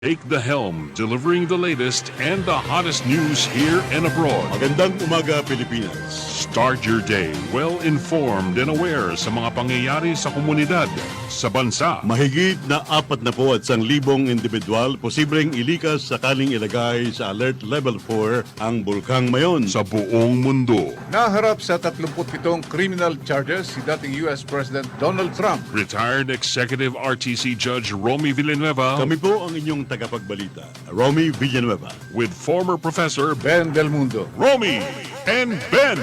Take the helm, delivering the latest and the hottest news here and abroad. Magandang umaga, Pilipinas. Start your day well-informed and aware sa mga pangyayari sa komunidad, sa bansa. Mahigit na 41,000 individual posibleng ilikas sakaling ilagay sa Alert Level 4 ang Bulkang Mayon. Sa buong mundo. Naharap sa 37 criminal charges si dating US President Donald Trump. Retired Executive RTC Judge Romy Villanueva Kami po ang inyong tagapagbalita, Romy Villanueva. with former Professor Ben Del Mundo. Romy and Ben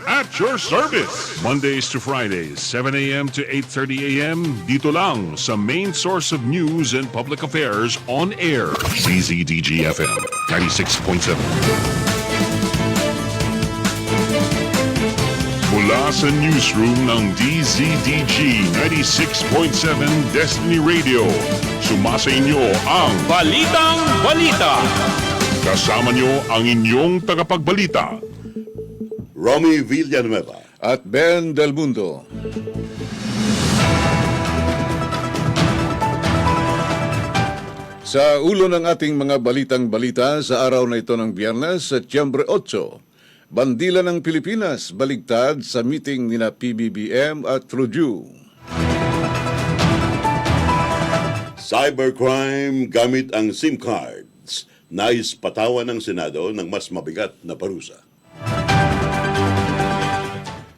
at your service. Mondays to Fridays, 7 a.m. to 8:30 a.m. Dito lang sa main source of news and public affairs on air. CZDG-FM 96.7. Mula sa newsroom ng DZDG 96.7 Destiny Radio, sumasa inyo ang Balitang Balita. kasama nyo ang inyong tagapagbalita. Romy Villanueva. At Ben Del Mundo. Sa ulo ng ating mga balitang balita sa araw na ito ng Biyernes, Setyembre 8, bandila ng Pilipinas baligtad sa meeting nina PBBM at Trudeau. Cybercrime gamit ang SIM cards. Nais patawan ng Senado ng mas mabigat na parusa.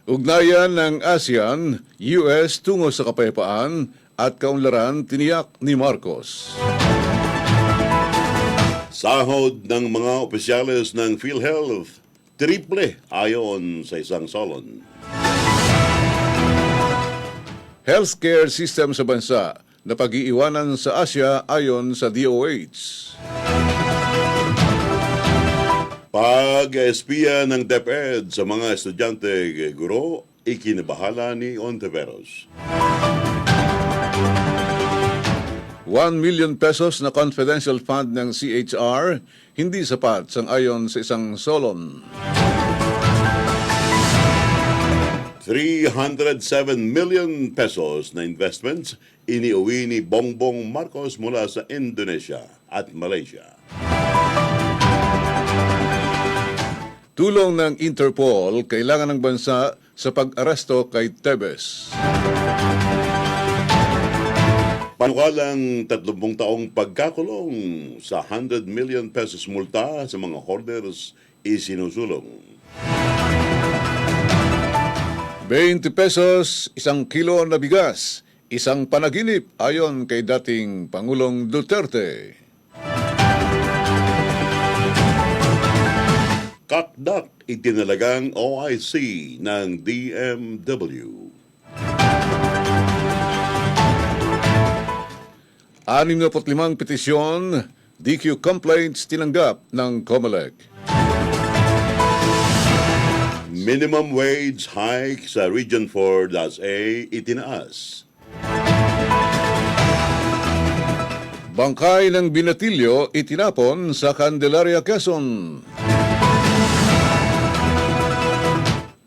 Ugnayan ng ASEAN, US tungo sa kapayapaan at kaunlaran tiniyak ni Marcos. Sahod ng mga opisyales ng PhilHealth, triple ayon sa isang salon. Healthcare system sa bansa na pag-iiwanan sa Asia ayon sa DOH. Pag-espiya ng DepEd sa mga estudyante guro, ikinabahala ni Ontiveros. 1 million pesos na confidential fund ng CHR hindi sapat sang-ayon sa isang solon. 307 million pesos na investments iniuwi ni Bongbong Marcos mula sa Indonesia at Malaysia. Tulong ng Interpol kailangan ng bansa sa pag-aresto kay Tebes. Panukalang 30 taong pagkakulong sa 100 million pesos multa sa mga hoarders isinusulong. 20 pesos, 1 kilo na bigas, isang panaginip ayon kay dating Pangulong Duterte. Kakdak itinalagang OIC ng DMW. 65 petisyon, DQ complaints tinanggap ng COMELEC. Minimum wage hike sa Region 4-A itinaas. Bangkay ng binatilyo itinapon sa Candelaria, Quezon.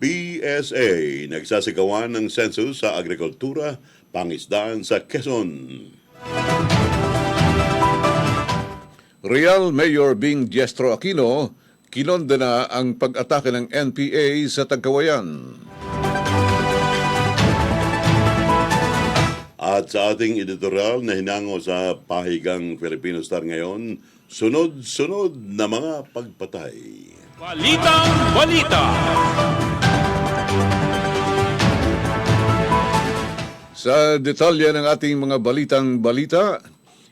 PSA nagsasigawan ng census sa agrikultura, pangisdaan sa Quezon. Real Mayor Bing Diestro Aquino kinondena ang pag-atake ng NPA sa Tagkawayan. At sa ating editorial na hinango sa pahigang Filipino Star ngayon, sunod-sunod na mga pagpatay. Balitang Balita. Sa detalye ng ating mga balitang balita,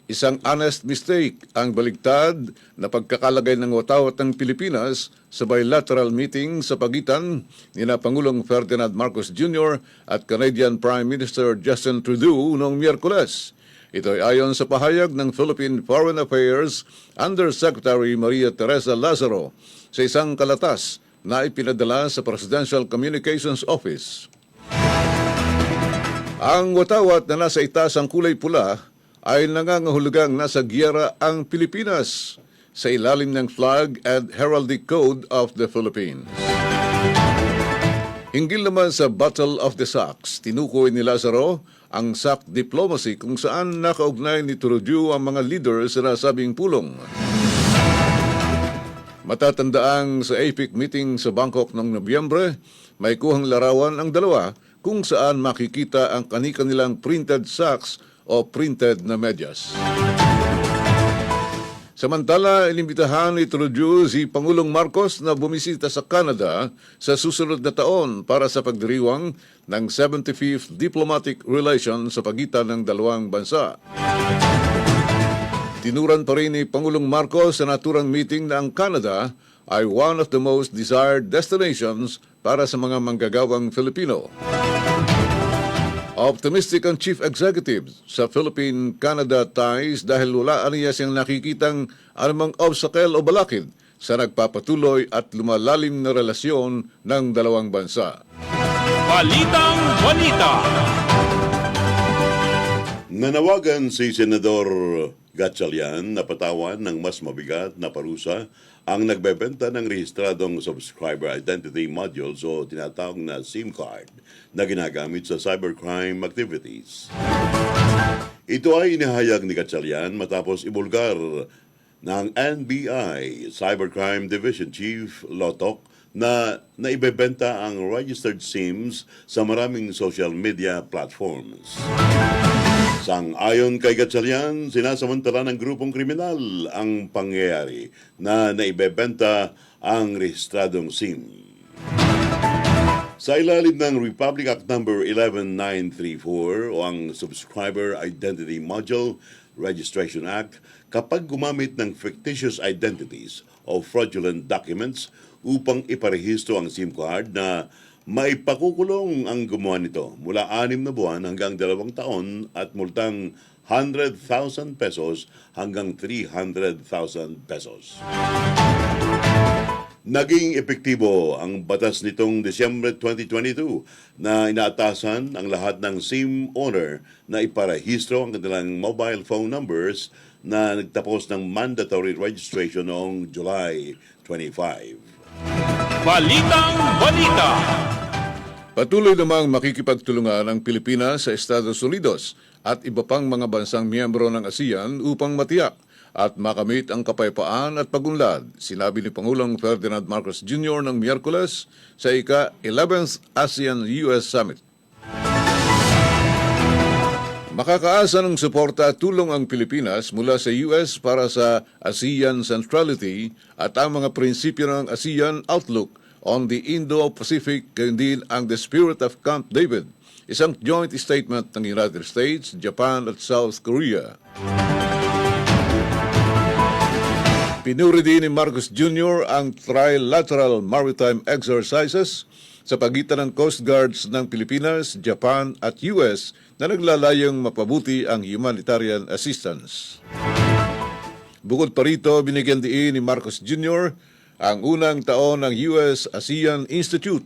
isang honest mistake ang baligtad na pagkakalagay ng watawat ng Pilipinas sa bilateral meeting sa pagitan ni na Pangulong Ferdinand Marcos Jr. at Canadian Prime Minister Justin Trudeau noong Miyerkules. Ito ay ayon sa pahayag ng Philippine Foreign Affairs Undersecretary Maria Teresa Lazaro sa isang kalatas na ipinadala sa Presidential Communications Office. Ang watawat na nasa itaas ang kulay pula ay nangangahulugang nasa giyera ang Pilipinas sa ilalim ng flag and heraldic code of the Philippines. Hinggil naman sa Battle of the Socks, tinukoy ni Lazaro ang SAC diplomacy kung saan nakaugnay ni Trudeau ang mga leader sa nasabing pulong. Matatandaang sa APEC meeting sa Bangkok noong Nobyembre, may kuhang larawan ang dalawa kung saan makikita ang kani-kanilang printed socks o printed na medyas. Samantala, inimbitahan ni Trudeau si Pangulong Marcos na bumisita sa Canada sa susunod na taon para sa pagdiriwang ng 75th diplomatic relation sa pagitan ng dalawang bansa. Tinuran pa rin ni Pangulong Marcos sa naturang meeting na ang Canada ay one of the most desired destinations para sa mga manggagawang Filipino. Optimistic ang Chief Executive sa Philippine-Canada ties dahil wala niya siyang nakikitang anumang obstacle o balakid sa nagpapatuloy at lumalalim na relasyon ng dalawang bansa. Balitang Balita. Nanawagan si Senador Gatchalian na patawan ng mas mabigat na parusa ang nagbebenta ng rehistradong subscriber identity modules o tinatawag na SIM card na ginagamit sa cybercrime activities. Ito ay inihayag ni Gatchalian matapos ibulgar ng NBI Cybercrime Division Chief Lotok na naibebenta ang registered SIMs sa maraming social media platforms. Sang-ayon kay Gatchalian, sinasamantala ng grupong kriminal ang pangyayari na naibebenta ang rehistradong SIM. Sa ilalim ng Republic Act No. 11934 o ang Subscriber Identity Module Registration Act, kapag gumamit ng fictitious identities o fraudulent documents upang iparehistro ang SIM card na maipakukulong ang gumawa nito mula 6 na buwan hanggang 2 taon at multang 100,000 pesos hanggang 300,000 pesos. Naging epektibo ang batas nitong Disyembre 2022 na inaatasan ang lahat ng SIM owner na iparehistro ang kanilang mobile phone numbers na nagtapos ng mandatory registration noong July 25. Balitang Balita. Patuloy namang makikipagtulungan ang Pilipinas sa Estados Unidos at iba pang mga bansang miyembro ng ASEAN upang matiyak at makamit ang kapayapaan at pagunlad, sinabi ni Pangulong Ferdinand Marcos Jr. ng Miyerkules sa ika-11th ASEAN-US Summit. Makakaasa ng suporta at tulong ang Pilipinas mula sa US para sa ASEAN Centrality at ang mga prinsipyo ng ASEAN Outlook on the Indo-Pacific, gayon din ang The Spirit of Camp David, isang joint statement ng United States, Japan at South Korea. Pinuri din ni Marcos Jr. ang trilateral maritime exercises sa pagitan ng Coast Guards ng Pilipinas, Japan at US na naglalayong mapabuti ang humanitarian assistance. Bukod pa rito, binigyan diin ni Marcos Jr. ang unang taon ng US ASEAN Institute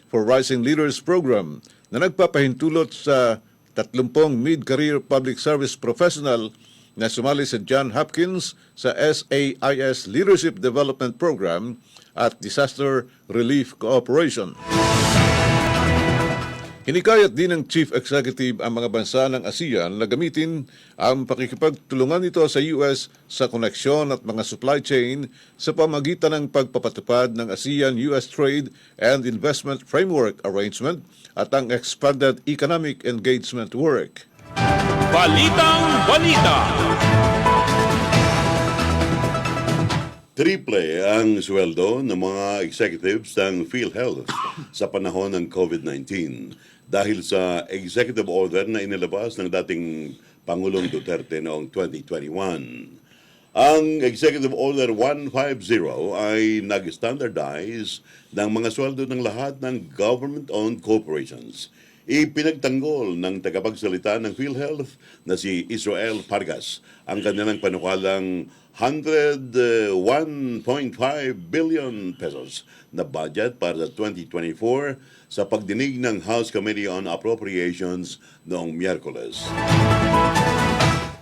for Rising Leaders Program na nagpapahintulot sa 30 mid-career public service professional na sumali sa Johns Hopkins sa SAIS Leadership Development Program at Disaster Relief Cooperation. Hinikayat din ng Chief Executive ang mga bansa ng ASEAN na gamitin ang pakikipagtulungan nito sa US sa koneksyon at mga supply chain sa pamagitan ng pagpapatupad ng ASEAN-US Trade and Investment Framework Arrangement at ang Expanded Economic Engagement Work. Balitang Balita. Triple ang sweldo ng mga executives ng PhilHealth sa panahon ng COVID-19 dahil sa executive order na inilabas ng dating Pangulong Duterte noong 2021. Ang Executive Order 150 ay nag-standardize ng mga sweldo ng lahat ng government-owned corporations. Ipinagtanggol ng tagapagsalita ng PhilHealth na si Israel Pargas ang kanilang panukalang 101.5 billion pesos na budget para sa 2024 sa pagdinig ng House Committee on Appropriations noong Miyerkules.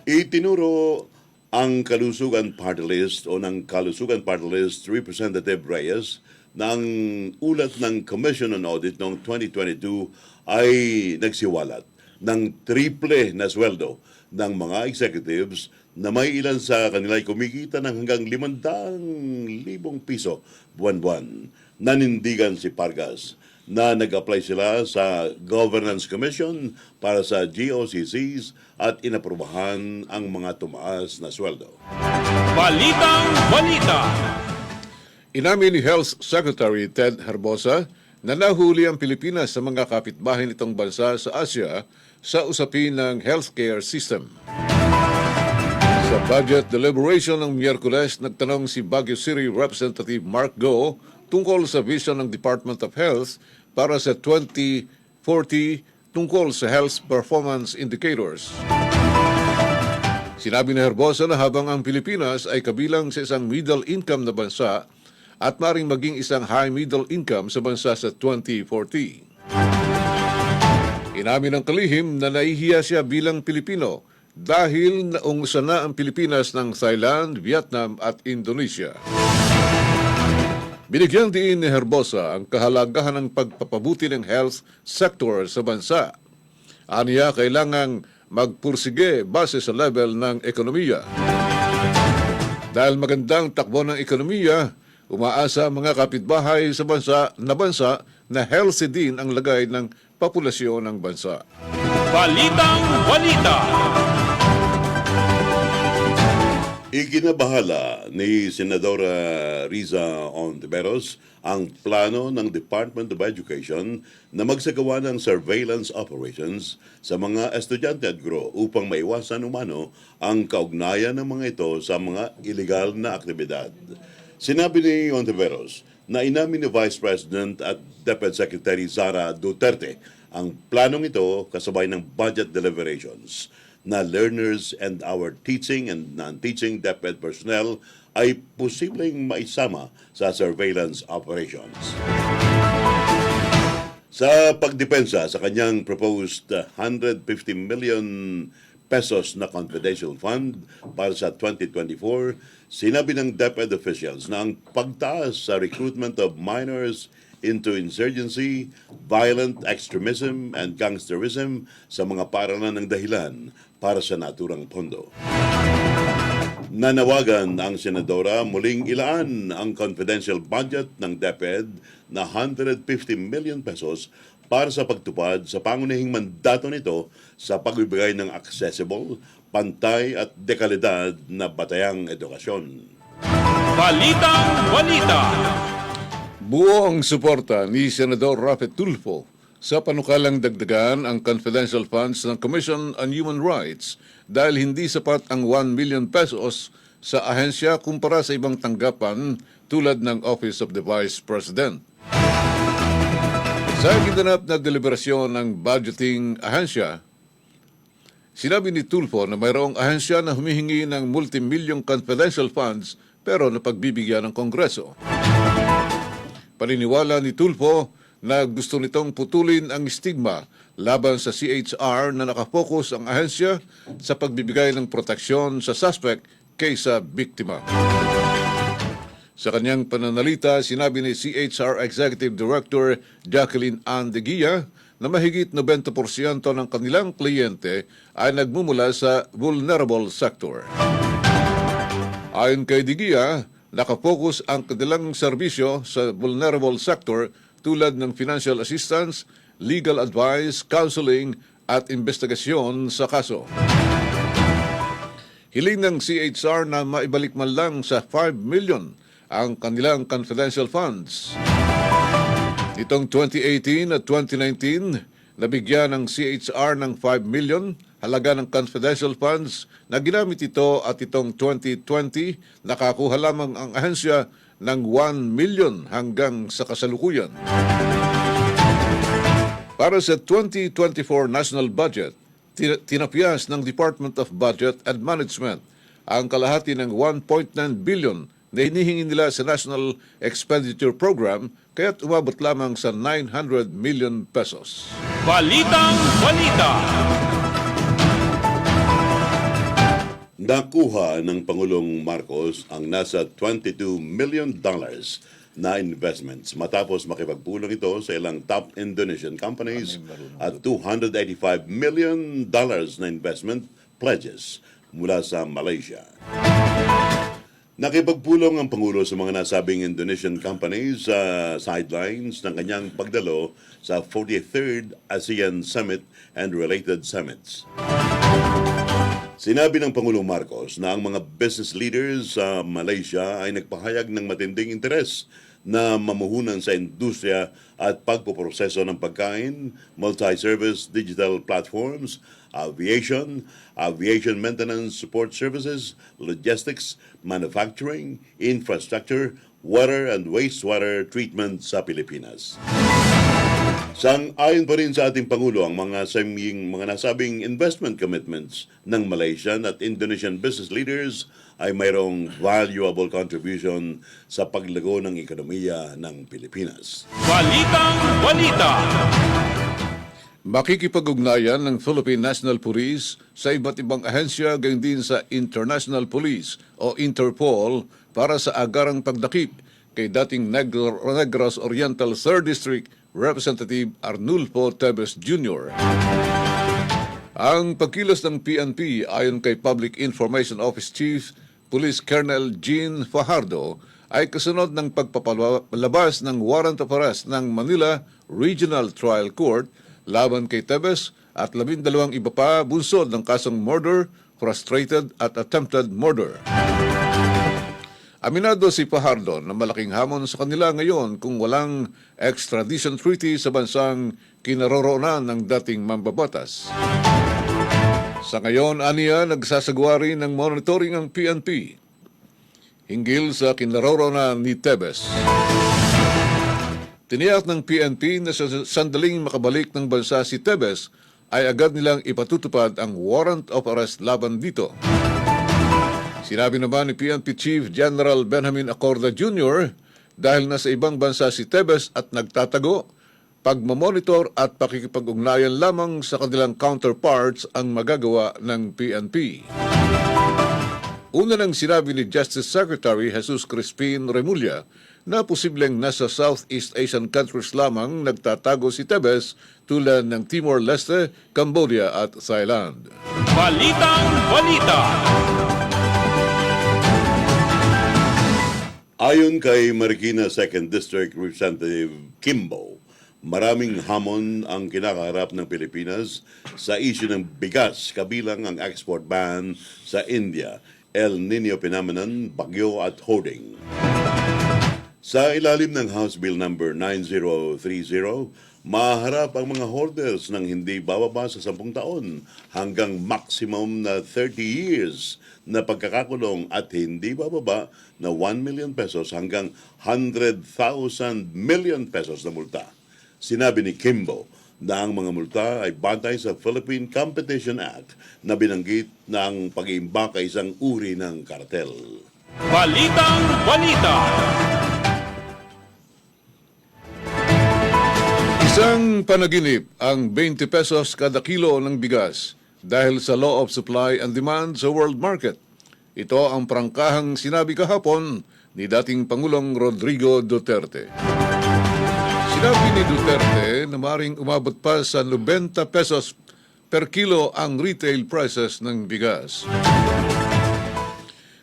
Itinuro ang Kalusugan Party List o ng Kalusugan Party List Representative Reyes na ang ulat ng Commission on Audit noong 2022 ay nagsiwalat ng triple na sweldo ng mga executives na may ilan sa kanila ay kumikita ng hanggang 500,000 piso buwan-buwan. Nanindigan si Pargas na nag-apply sila sa Governance Commission para sa GOCCs at inaprubahan ang mga tumaas na sweldo. Balitang Balita. Inamin ni Health Secretary Ted Herbosa na nahuli ang Pilipinas sa mga kapitbahay nitong bansa sa Asia sa usapin ng healthcare system. Sa budget deliberation ng Miyerkules, nagtanong si Baguio City Representative Mark Go tungkol sa vision ng Department of Health para sa 2040 tungkol sa health performance indicators. Sinabi ni Herbosa na habang ang Pilipinas ay kabilang sa isang middle income na bansa at maring maging isang high middle income sa bansa sa 2040. Inamin ng kalihim na nahihiya siya bilang Pilipino dahil naungusan na ang Pilipinas ng Thailand, Vietnam at Indonesia. Binigyang diin ni Herbosa ang kahalagahan ng pagpapabuti ng health sector sa bansa. Aniya, kailangang magpursige base sa level ng ekonomiya. Dahil magandang takbo ng ekonomiya, umaasa ang mga kapitbahay sa bansa na healthy din ang lagay ng populasyon ng bansa. Balitang Balita. Ikinabahala ni Senadora Riza Ontiveros ang plano ng Department of Education na magsagawa ng surveillance operations sa mga estudyante at guro upang maiwasan umano ang kaugnayan ng mga ito sa mga illegal na aktibidad. Sinabi ni Ontiveros na inamin ni Vice President at Deputy Secretary Sara Duterte ang planong ito kasabay ng budget deliberations na learners and our teaching and non-teaching DepEd personnel ay posibleng maisama sa surveillance operations. Sa pagdepensa sa kanyang proposed 150 million pesos na confidential fund para sa 2024, sinabi ng DepEd officials na ang pagtaas sa recruitment of minors into insurgency, violent extremism, and gangsterism sa mga paralan ng dahilan para sa naturang pondo. Nanawagan ang senadora muling ilaan ang confidential budget ng DepEd na 150 million pesos para sa pagtupad sa pangunahing mandato nito sa pagbibigay ng accessible, pantay at dekalidad na batayang edukasyon. Balitang Balita. Buo ang suporta ni Senador Rafe Tulfo sa panukalang dagdagan ang confidential funds ng Commission on Human Rights dahil hindi sapat ang 1 million pesos sa ahensya kumpara sa ibang tanggapan tulad ng Office of the Vice President. Sa ginanap na deliberasyon ng budgeting ahensya, sinabi ni Tulfo na mayroong ahensya na humihingi ng multi-million confidential funds pero napagbibigyan ng Kongreso. Paniniwala ni Tulfo na gusto nitong putulin ang stigma laban sa CHR na nakapokus ang ahensya sa pagbibigay ng proteksyon sa suspect kaysa biktima. Sa kanyang pananalita, sinabi ni CHR Executive Director Jacqueline Ann de Guia na mahigit 90% ng kanilang kliyente ay nagmumula sa vulnerable sector. Ayon kay de Guia, nakapokus ang kanilang serbisyo sa vulnerable sector tulad ng financial assistance, legal advice, counseling at investigasyon sa kaso. Hiling ng CHR na maibalik man lang sa 5 million ang kanilang confidential funds. Nitong 2018 at 2019, nabigyan ng CHR ng 5 million halaga ng confidential funds na ginamit ito at itong 2020, nakakuha lamang ang ahensya ng 1 million hanggang sa kasalukuyan. Para sa 2024 national budget, tinapyas ng Department of Budget and Management ang kalahati ng 1.9 billion na hinihingi nila sa National Expenditure Program kaya't umabot lamang sa 900 million pesos. Balitang Balita. Nakuha ng Pangulong Marcos ang nasa $22 million na investments matapos makipagpulong ito sa ilang top Indonesian companies at $285 million na investment pledges mula sa Malaysia. Nakipagpulong ang Pangulo sa mga nasabing Indonesian companies sa sidelines ng kanyang pagdalo sa 43rd ASEAN Summit and related summits. Sinabi ng Pangulong Marcos na ang mga business leaders sa Malaysia ay nagpahayag ng matinding interes na mamuhunan sa industriya at pagpoproseso ng pagkain, multi-service digital platforms, aviation maintenance support services, logistics, manufacturing, infrastructure, water and wastewater treatment sa Pilipinas. Sang-ayon pa rin sa ating Pangulo ang mga nasabing investment commitments ng Malaysian at Indonesian business leaders ay mayroong valuable contribution sa paglago ng ekonomiya ng Pilipinas. Balitang Balita. Makikipag-ugnayan ng Philippine National Police sa iba't ibang ahensya gayon din sa International Police o Interpol para sa agarang pagdakip kay dating Negros Oriental 3rd District Representative Arnulfo Tebes Jr. Ang pagkilos ng PNP ayon kay Public Information Office Chief Police Colonel Jean Fajardo ay kasunod ng pagpapalabas ng warrant of arrest ng Manila Regional Trial Court laban kay Tebes at 12 iba pa bunsod ng kasong murder, frustrated at attempted murder. Aminado si Fajardo na malaking hamon sa kanila ngayon kung walang extradition treaty sa bansang kinaroroonan ng dating mambabatas. Sa ngayon, aniya, nagsasagawa rin ng monitoring ang PNP hinggil sa kinaroroonan ni Tebes. Tiniyak ng PNP na sa sandaling makabalik ng bansa si Tebes ay agad nilang ipatutupad ang warrant of arrest laban dito. Sinabi naman ni PNP Chief General Benjamin Acorda Jr. dahil nasa ibang bansa si Tebes at nagtatago, pagmamonitor at pakikipag-ugnayan lamang sa kanilang counterparts ang magagawa ng PNP. Una nang sinabi ni Justice Secretary Jesus Crispin Remulla na posibleng nasa Southeast Asian countries lamang nagtatago si Tebes tulad ng Timor-Leste, Cambodia at Thailand. Balitang Balita. Ayon kay Marikina 2nd District Representative Kimbo, maraming hamon ang kinakaharap ng Pilipinas sa isyu ng bigas kabilang ang export ban sa India, El Nino phenomenon, bagyo at hoarding. Sa ilalim ng House Bill number 9030, maharap ang mga hoarders ng hindi bababa sa 10 taon hanggang maximum na 30 years na pagkakakulong at hindi bababa na 1 million pesos hanggang 100,000 million pesos na multa. Sinabi ni Kimbo na ang mga multa ay batay sa Philippine Competition Act na binanggit ng pag-iimbak ay isang uri ng kartel. Balitang Balita. Isang panaginip ang 20 pesos kada kilo ng bigas dahil sa law of supply and demand sa world market. Ito ang prangkahang sinabi kahapon ni dating Pangulong Rodrigo Duterte. Sinabi ni Duterte na maring umabot pa sa 90 pesos per kilo ang retail prices ng bigas.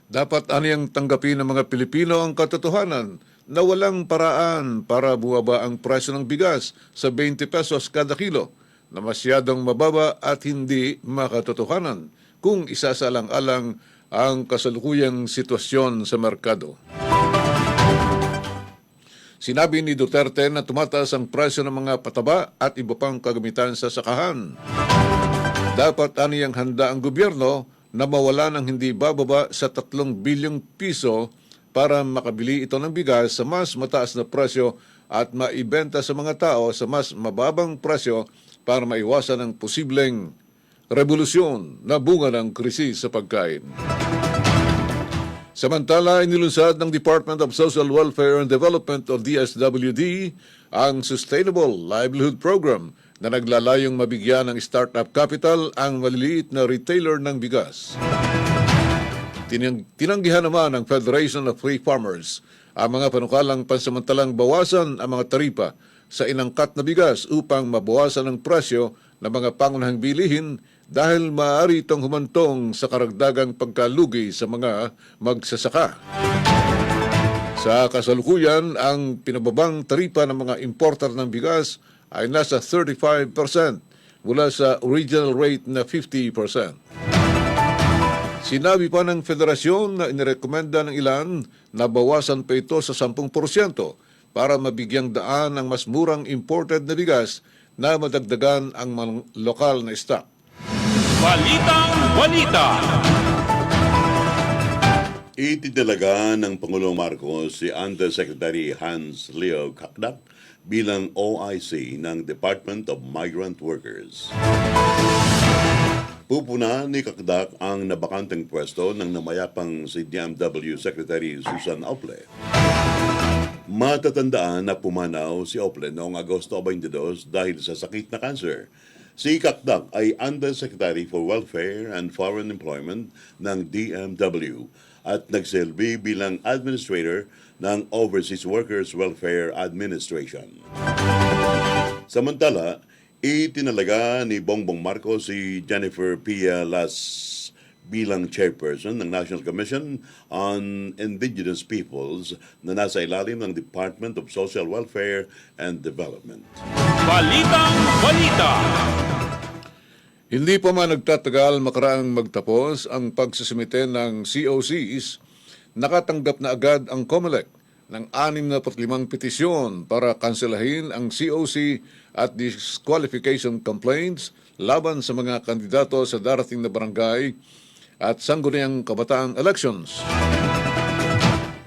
Dapat aniyang tanggapin ng mga Pilipino ang katotohanan na walang paraan para bumaba ang presyo ng bigas sa 20 pesos kada kilo na masyadong mababa at hindi makatotohanan kung isasalang-alang ang kasalukuyang sitwasyon sa merkado. Sinabi ni Duterte na tumataas ang presyo ng mga pataba at iba pang kagamitan sa sakahan. Dapat aniyang handa ang gobyerno na mawala ng hindi bababa sa 3 bilyong piso para makabili ito ng bigas sa mas mataas na presyo at maibenta sa mga tao sa mas mababang presyo para maiwasan ang posibleng revolusyon na bunga ng krisis sa pagkain. Samantala, inilunsad ng Department of Social Welfare and Development o DSWD ang Sustainable Livelihood Program na naglalayong mabigyan ng startup capital ang maliliit na retailer ng bigas. Tinanggihan naman ng Federation of Free Farmers ang mga panukalang pansamantalang bawasan ang mga taripa sa inangkat na bigas upang mabawasan ang presyo ng mga pangunahing bilihin dahil maaari itong humantong sa karagdagang pagkalugi sa mga magsasaka. Sa kasalukuyan, ang pinababang taripa ng mga importer ng bigas ay nasa 35% mula sa original rate na 50%. Sinabi pa ng federasyon na inirekomenda ng ilan na bawasan pa ito sa 10% para mabigyang daan ang mas murang imported na bigas na madagdagan ang mga lokal na stock. Balitang Balita. Itidalaga ng Pangulong Marcos si Undersecretary Hans Leo Kakdak bilang OIC ng Department of Migrant Workers. Pupuna ni Kakdak ang nabakanteng pwesto ng namayapang si DMW Secretary Susan Ople. Matatandaan na pumanaw si Ople noong Agosto 22 dahil sa sakit na cancer. Si Kakdak ay Undersecretary for Welfare and Foreign Employment ng DMW at nagsilbi bilang Administrator ng Overseas Workers Welfare Administration. Samantala, itinalaga ni Bongbong Marcos si Jennifer Pia Las bilang chairperson ng National Commission on Indigenous Peoples na nasa ilalim ng Department of Social Welfare and Development. Balitang Balita. Hindi pa man nagtatagal makaraang magtapos ang pagsusumite ng COCs, nakatanggap na agad ang COMELEC ng 65 petisyon para kanselahin ang COC at disqualification complaints laban sa mga kandidato sa darating na barangay at sangguniang kabataang elections.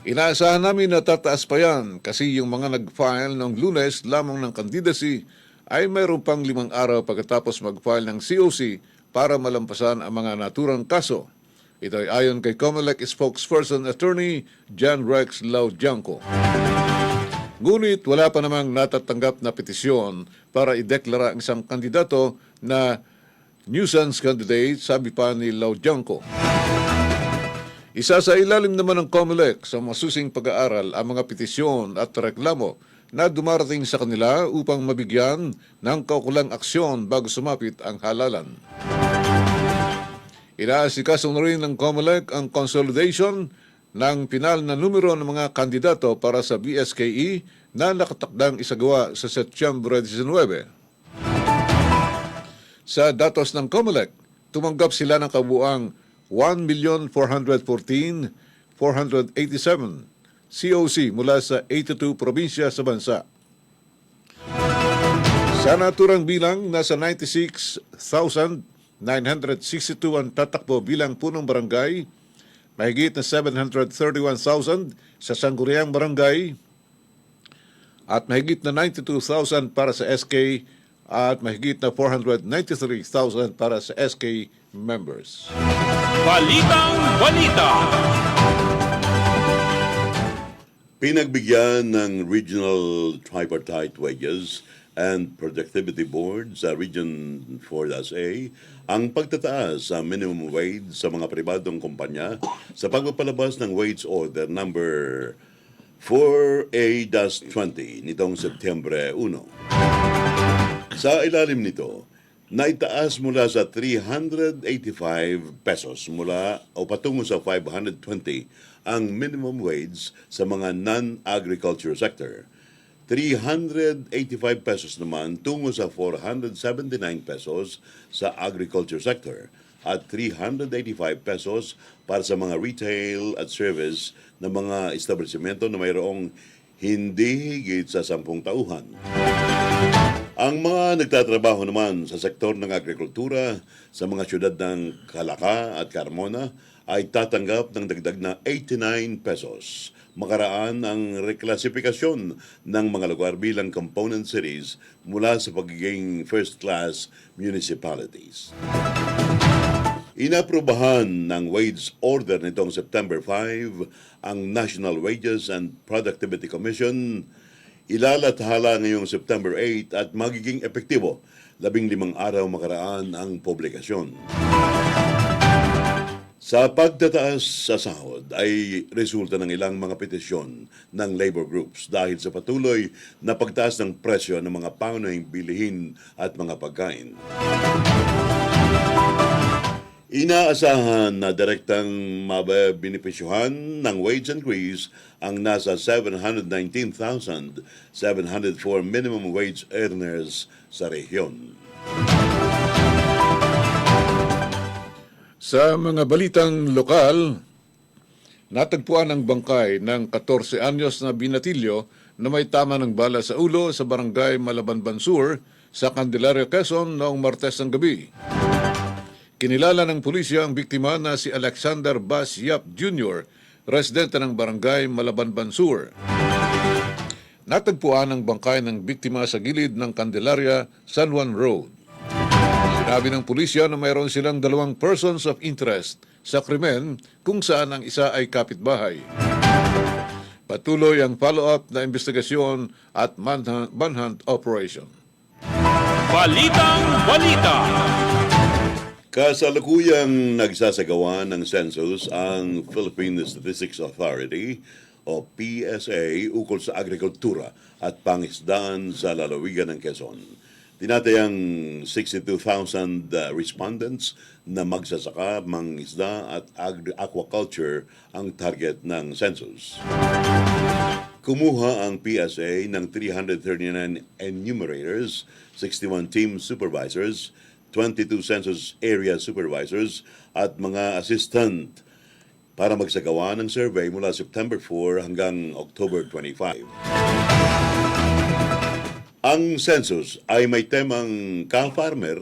Inaasahan namin na tataas pa yan kasi yung mga nag-file noong Lunes lamang ng candidacy ay mayroon pang 5 araw pagkatapos mag-file ng COC para malampasan ang mga naturang kaso. Ito ay ayon kay COMELEC spokesperson attorney John Rex Laudianco. Ngunit wala pa namang natatanggap na petisyon para ideklara ang isang kandidato na nuisance candidate, sabi pa ni Laudianco. Isa sa ilalim naman ng COMELEC sa masusing pag-aaral ang mga petisyon at reklamo na dumarating sa kanila upang mabigyan ng kaukulang aksyon bago sumapit ang halalan. Inaasikaso na rin ng COMELEC ang consolidation ng pinal na numero ng mga kandidato para sa BSKE na nakatakdang isagawa sa Setyembre 19. Sa datos ng COMELEC, tumanggap sila ng kabuang 1,414,487 COC mula sa 82 probinsya sa bansa. Sa naturang bilang, nasa 96,962 ang tatakbo bilang punong barangay, mahigit na 731,000 sa sangguniang barangay, at mahigit na 92,000 para sa SK at mahigit na 493,000 para sa SK members. Balitang Balita. Pinagbigyan ng Regional Tripartite Wages and Productivity Board sa Region 4-A ang pagtataas sa minimum wage sa mga pribadong kumpanya sa pagpapalabas ng Wage Order number 4A-20 nitong Setyembre 1. Sa ilalim nito, naitaas mula sa 385 pesos mula o patungo sa 520 ang minimum wage sa mga non-agriculture sector. 385 pesos naman tungo sa 479 pesos sa agriculture sector at 385 pesos para sa mga retail at service na mga establishmento na mayroong hindi higit sa 10 tauhan. Ang mga nagtatrabaho naman sa sektor ng agrikultura sa mga syudad ng Calaca at Carmona ay tatanggap ng dagdag na 89 pesos. Makaraan ang reklasifikasyon ng mga lugar bilang component cities mula sa pagiging first-class municipalities. Inaprubahan ng wage order nitong September 5 ang National Wages and Productivity Commission. Ilalathala ngayong September 8 at magiging epektibo 15 araw makaraan ang publikasyon. Sa pagtataas sa sahod ay resulta ng ilang mga petisyon ng labor groups dahil sa patuloy na pagtaas ng presyo ng mga pangunahing bilihin at mga pagkain. Inaasahan na direktang mabibinipisyuhan ng wage increase ang nasa 719,704 minimum wage earners sa rehiyon. Sa mga balitang lokal, natagpuan ang bangkay ng 14 anyos na binatilyo na may tama ng bala sa ulo sa barangay Malaban Sur sa Candelaria, Quezon noong Martes ng gabi. Kinilala ng pulisya ang biktima na si Alexander Bas Yap Jr., residente ng barangay Malaban Sur. Natagpuan ang bangkay ng biktima sa gilid ng Candelaria, San Juan Road. Sinabi ng pulisya na mayroon silang 2 persons of interest sa krimen kung saan ang isa ay kapitbahay. Patuloy ang follow-up na investigasyon at manhunt operation. Balitang Balita. Kasalukuyang nagsasagawa ng census ang Philippine Statistics Authority o PSA ukol sa agrikultura at pangisdaan sa lalawigan ng Quezon. Tinatayang 62,000 respondents na magsasaka, mangisda at aquaculture ang target ng census. Kumuha ang PSA ng 339 enumerators, 61 team supervisors, 22 census area supervisors at mga assistant para magsagawa ng survey mula September 4 hanggang October 25. Ang census ay may temang ka-farmer,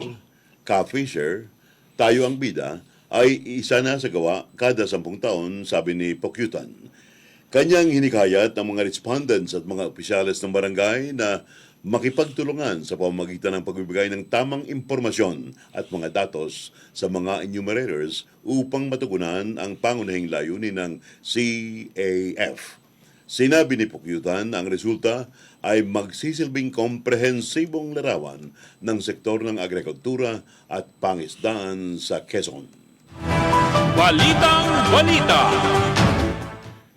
ka-fisher, tayo ang bida, ay isa na sa gawa kada 10 taon, sabi ni Pokyutan. Kanyang hinikayat ang mga respondents at mga opisyales ng barangay na makipagtulungan sa pamamagitan ng pagbibigay ng tamang impormasyon at mga datos sa mga enumerators upang matugunan ang pangunahing layunin ng CAF. Sinabi ni Pokyutan ang resulta ay magsisilbing komprehensibong larawan ng sektor ng agrikultura at pangisdaan sa Quezon. Balitang Balita.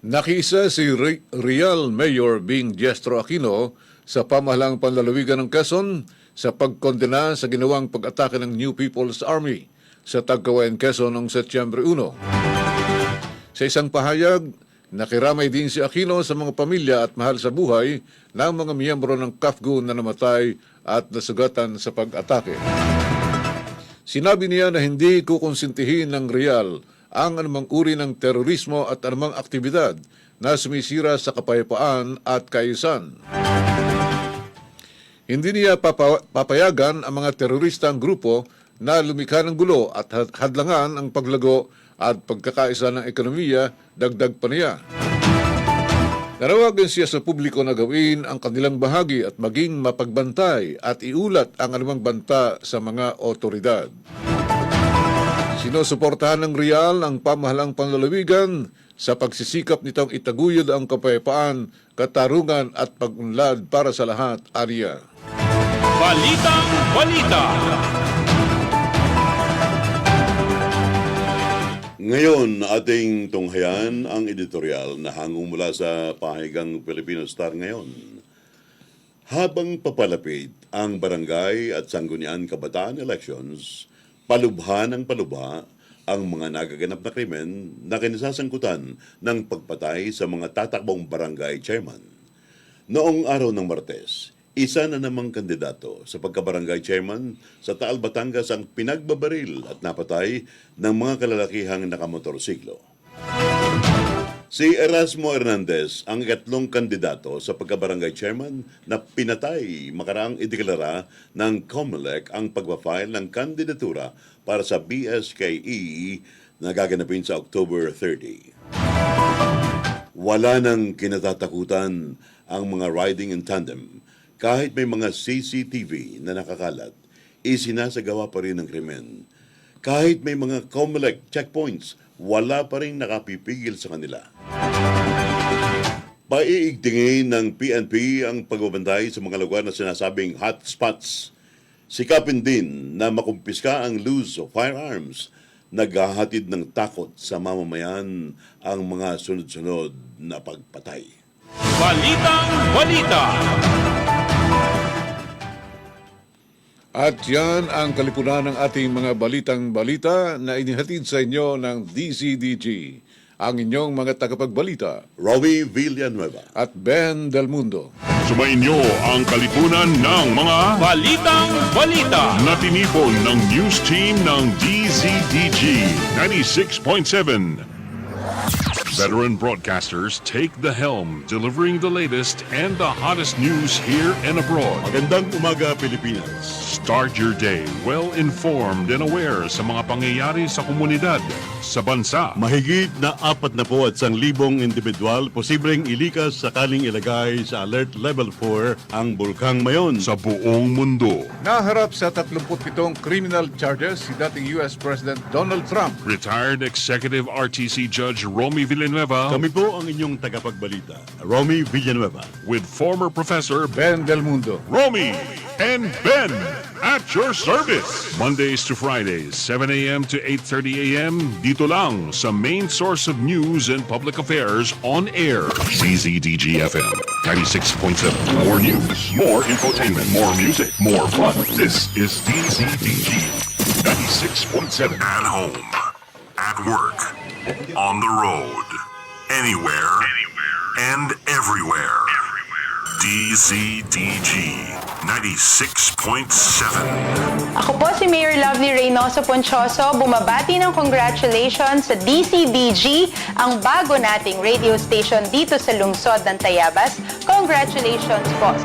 Nakiisa si Real Mayor Bing Diestro Aquino sa pamahalang panlalawigan ng Quezon sa pagkondena sa ginawang pag-atake ng New People's Army sa Tagkawayan, Quezon noong Setyembre 1. Sa isang pahayag, nakiramay din si Aquino sa mga pamilya at mahal sa buhay ng mga miyembro ng CAFGO na namatay at nasugatan sa pag-atake. Sinabi niya na hindi kukonsintihin ng Real ang anumang uri ng terorismo at anumang aktibidad na sumisira sa kapayapaan at kaayusan. Hindi niya papayagan ang mga teroristang grupo na lumikha ng gulo at hadlangan ang paglago at pagkakaisa ng ekonomiya, dagdag pa niya. Nanawagan siya sa publiko na gawin ang kanilang bahagi at maging mapagbantay at iulat ang anumang banta sa mga otoridad. Sinusuportahan ng Real ang pamahalang panlalawigan sa pagsisikap nitong itaguyod ang kapayapaan, katarungan at pag-unlad para sa lahat, aniya. Balitang Balita. Ngayon, ating tunghayan ang editorial na hangong mula sa pahayagang Filipino Star ngayon. Habang papalapit ang barangay at sanggunian kabataan elections, palubha ng palubha ang mga nagaganap na krimen na kinasasangkutan ng pagpatay sa mga tatakbong barangay chairman. Noong araw ng Martes, isa na namang kandidato sa pagkabarangay chairman sa Taal, Batangas ang pinagbabaril at napatay ng mga kalalakihang nakamotorsiklo. Si Erasmo Hernandez ang ikatlong kandidato sa pagkabarangay chairman na pinatay makaraang ideklara ng COMELEC ang pagpafile ng kandidatura para sa BSKE na gaganapin sa October 30. Wala nang kinatatakutan ang mga riding in tandem. Kahit may mga CCTV na nakakalat, isinasagawa pa rin ang krimen. Kahit may mga COMELEC checkpoints, wala pa rin nakapipigil sa kanila. Paiigtingin ng PNP ang pagbabantay sa mga lugar na sinasabing hotspots. Sikapin din na makumpiska ang loose of firearms naghahatid ng takot sa mamamayan ang mga sunod-sunod na pagpatay. Balitang Balita. At yan ang kalipunan ng ating mga balitang balita na inihatid sa inyo ng DZDG, ang inyong mga tagapagbalita, Romy Villanueva. at Ben Del Mundo. Sumainyo ang kalipunan ng mga Balitang Balita. na tinipon ng news team ng DZDG 96.7. Veteran broadcasters take the helm, delivering the latest and the hottest news here and abroad. Magandang umaga, Pilipinas. Start your day well-informed and aware sa mga pangyayari sa komunidad, sa bansa, Mahigit na 41,000 individual posibleng ilikas sakaling ilagay sa Alert Level 4 ang Bulkang Mayon. sa buong mundo. Naharap sa 37 criminal charges si dating US President Donald Trump. Retired Executive RTC Judge Romy Villanueva Kami po ang inyong tagapagbalita, Romy Villanueva. with former Professor Ben Del Mundo. Romy and Ben at your service. Mondays to Fridays, 7 a.m. to 8:30 a.m. Dito lang sa main source of news and public affairs on air. CZDG-FM 96.7. More news, more infotainment, more music, more fun. This is DZDG 96.7. At home, at work, on the road, anywhere, and everywhere. DZDG 96.7. Ako po si Mayor Lovely Reynoso Ponchoso, bumabati ng congratulations sa DCDG, ang bago nating radio station dito sa lungsod ng Tayabas. Congratulations po.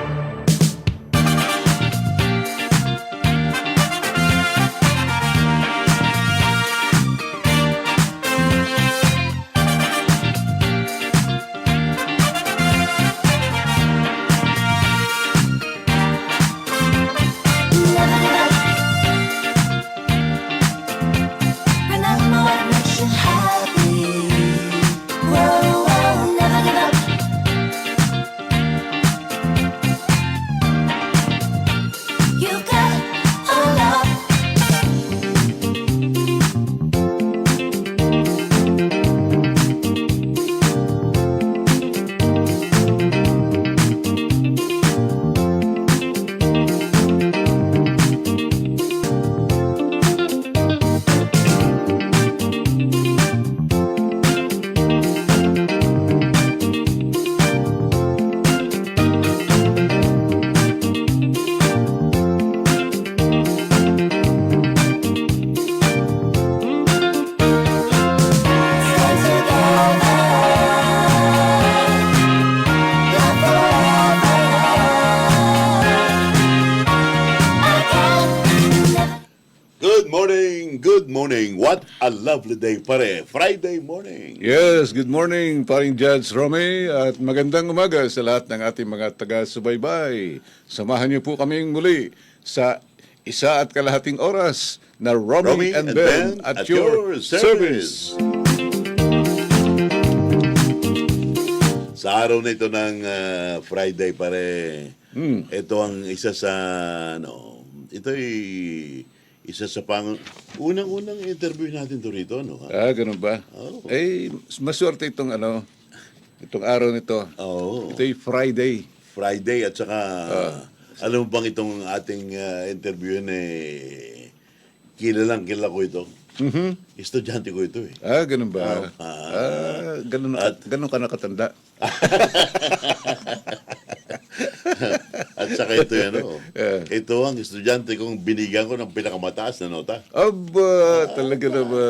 Remember what makes you happy. Whoa, whoa, never give up. You got a lot. Stay together. Love forever. Again. Good morning, good morning. What a lovely day, pare. Friday morning. Yes, good morning, paring Judge Romy, at magandang umaga sa lahat ng ating mga taga-subaybay. Samahan niyo po kaming muli sa 1.5 oras na Romy, and Ben at your service. Sa araw na ito ng Friday, pare, ito ang isa sa, ito'y isa sa unang-unang interview natin to rito, no? Ah, ganun ba? Oo. Eh, maswerte itong itong araw nito. Oo. Ito'y Friday. Friday at saka, alam mo bang itong ating interview kilala ko ito. Estudyante ko ito eh. Ah, ganun ba? Ganun ka nakatanda. At saka ito ito ang estudyante kong binigyan ko ng pinakamataas na nota. Aba, talaga na ba?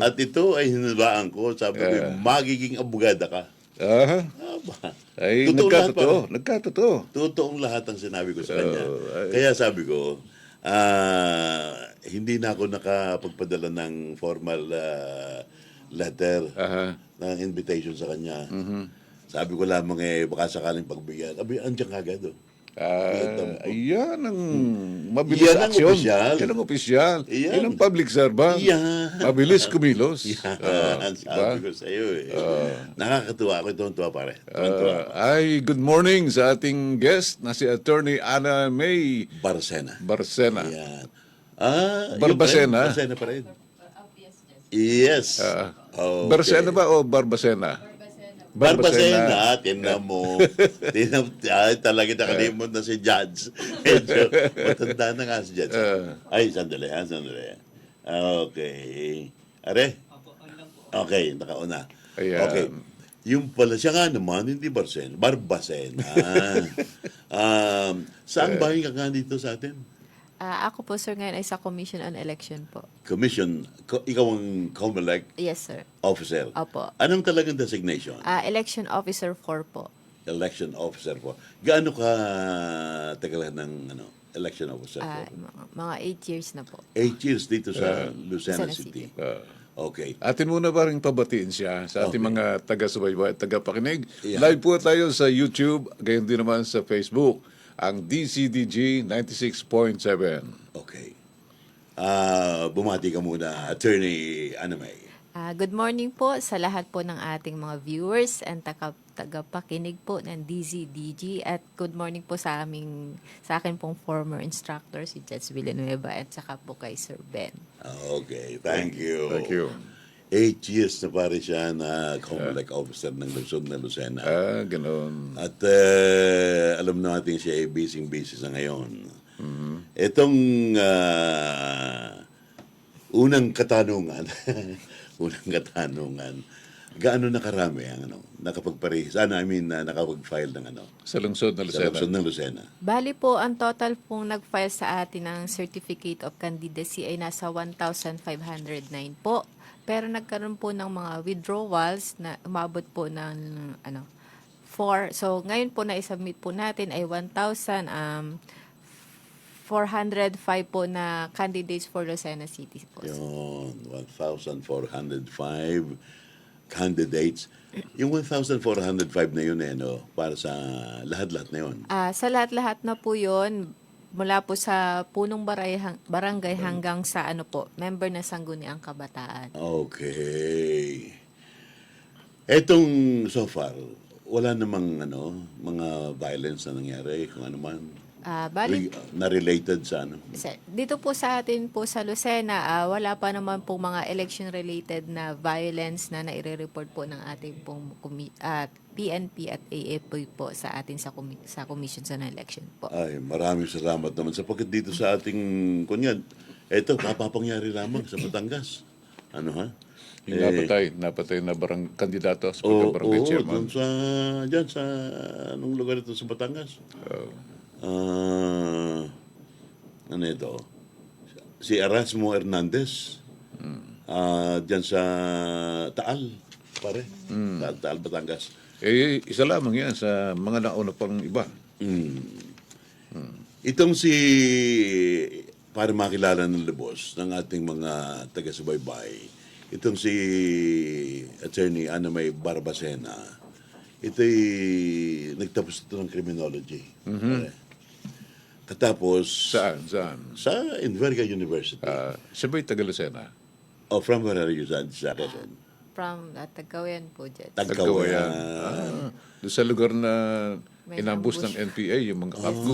At ito ay hinilaan ko, sabi ko, magiging abogada ka. Aha. Aba. Ay, Totoo lahat, nagkatotoo. pare. Nagkatotoo. Totoong lahat ang sinabi ko sa kanya. Kaya sabi ko, hindi na ako nakapagpadala ng formal letter Aha. ng invitation sa kanya. Sabi ko lamang baka sakaling pagbigyan. Abi, andyan kagad Ayan ang mabilis Yan ang aksyon. opisyal. Yan ang opisyal. Yan. Yan ang public servant. Yan. Mabilis kumilos. Yan, sabi ko sa iyo Nakakatuwa ako itong tuwa pare. Ay, good morning sa ating guest na si Attorney Ana May Barcena. Barcena. Yan. Barbacena? Barcena pa rin. Yes. Okay. Barsena ba o Barbacena? Barbacena, tinan mo. Ay, talaga nakalimot na si Judge. Medyo matanda na nga si Judge. Ay, sandali. Okay. Are? Okay, nakauna. Ayan. Okay. Yung pala, siya nga naman, hindi Barbacena. Saan ba yung nga dito sa atin? Ako po, sir, ngayon ay sa Commission on Election po. Commission, ikaw ang COMELEC Yes, sir. officer. Opo. Anong talagang designation? Election Officer 4 po. Election officer po. Gaano ka tagalan ng election officer po? Mga 8 years na po. 8 years dito sa Lucena Lucena City. City. Okay. Atin muna ba rin pabatiin siya sa ating mga taga-subaybay at taga-pakinig. Yeah. Live po tayo sa YouTube, gayon din naman sa Facebook, ang DCDG 96.7. Okay. Bumati ka muna, Attorney Anamay. Good morning po sa lahat po ng ating mga viewers and tagapakinig po ng DZDG at good morning po sa akin pong former instructor si Judge Villanueva at saka po kay Sir Ben. Okay, thank you. Thank you. 8 years na pare siya na COMELEC officer ng Luzon na Lucena. Ganon. At alam natin siya ay busy sa ngayon. Itong unang katanungan, gaano na karami ang nakapag-file ng Sa lungsod na sa Lucena. Luzon ng Lucena? Bali po, ang total pong nag-file sa atin ng Certificate of Candidacy ay nasa 1,509 po. Pero nagkaroon po ng mga withdrawals na umabot po ng 4. So ngayon po na isubmit po natin ay 1,405 po na candidates for Lucena City po. Yun, 1,405 candidates. Yung 1,405 na yun, para sa lahat-lahat na yun. Sa lahat-lahat na po yun, mula po sa punong barangay hanggang sa member na Sangguniang Kabataan. Okay. Etong so far, wala namang mga violence na nangyari, kung ano man. Bali, Na related sa dito po sa atin po sa Lucena, wala pa naman po mga election-related na violence na naire-report po ng ating pong PNP at AFP po sa atin sa Commission sa Election po. Ay, maraming salamat naman sapagkat dito sa ating kunyan, eto, kapapangyari lamang sa Batangas. Yung napatay na kandidato sa pagka-barangay chairman. Dyan sa, anong lugar ito sa Batangas? Ano ito? Si Erasmo Hernandez. Dyan sa Taal, pare. Taal, Batangas. Isa lamang yan sa mga nauna pang iba. Itong para makilala ng lubos ng ating mga taga-subaybay, itong si Attorney Anamay Barbacena, ito'y nagtapos ito ng criminology. Katapos Saan? sa Enverga University. Siya ba'y taga Lucena? From where are you, sa Quezon? From Tagawayan po, Judge. Tagkawayan. Doon sa lugar na May inambus ng ambush. NPA, yung mga kapgo.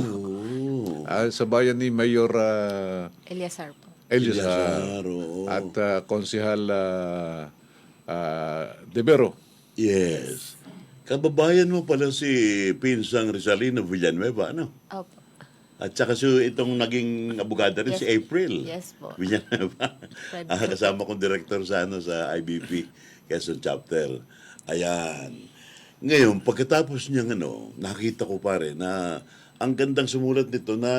Sa bayan ni Mayor Eliazar po. Eliazar, oo. at Konsehal Debero. Yes. Kababayan mo pala si Pinsang Rizalino Villanueva, Opo. At saka itong naging abogada rin, Yes. si April. Yes po. Villanueva. Kasama kong director sa IBP, Quezon Chapter. Ayan. Ngayon, pagkatapos niyang nakita ko pare na ang gandang sumulat nito na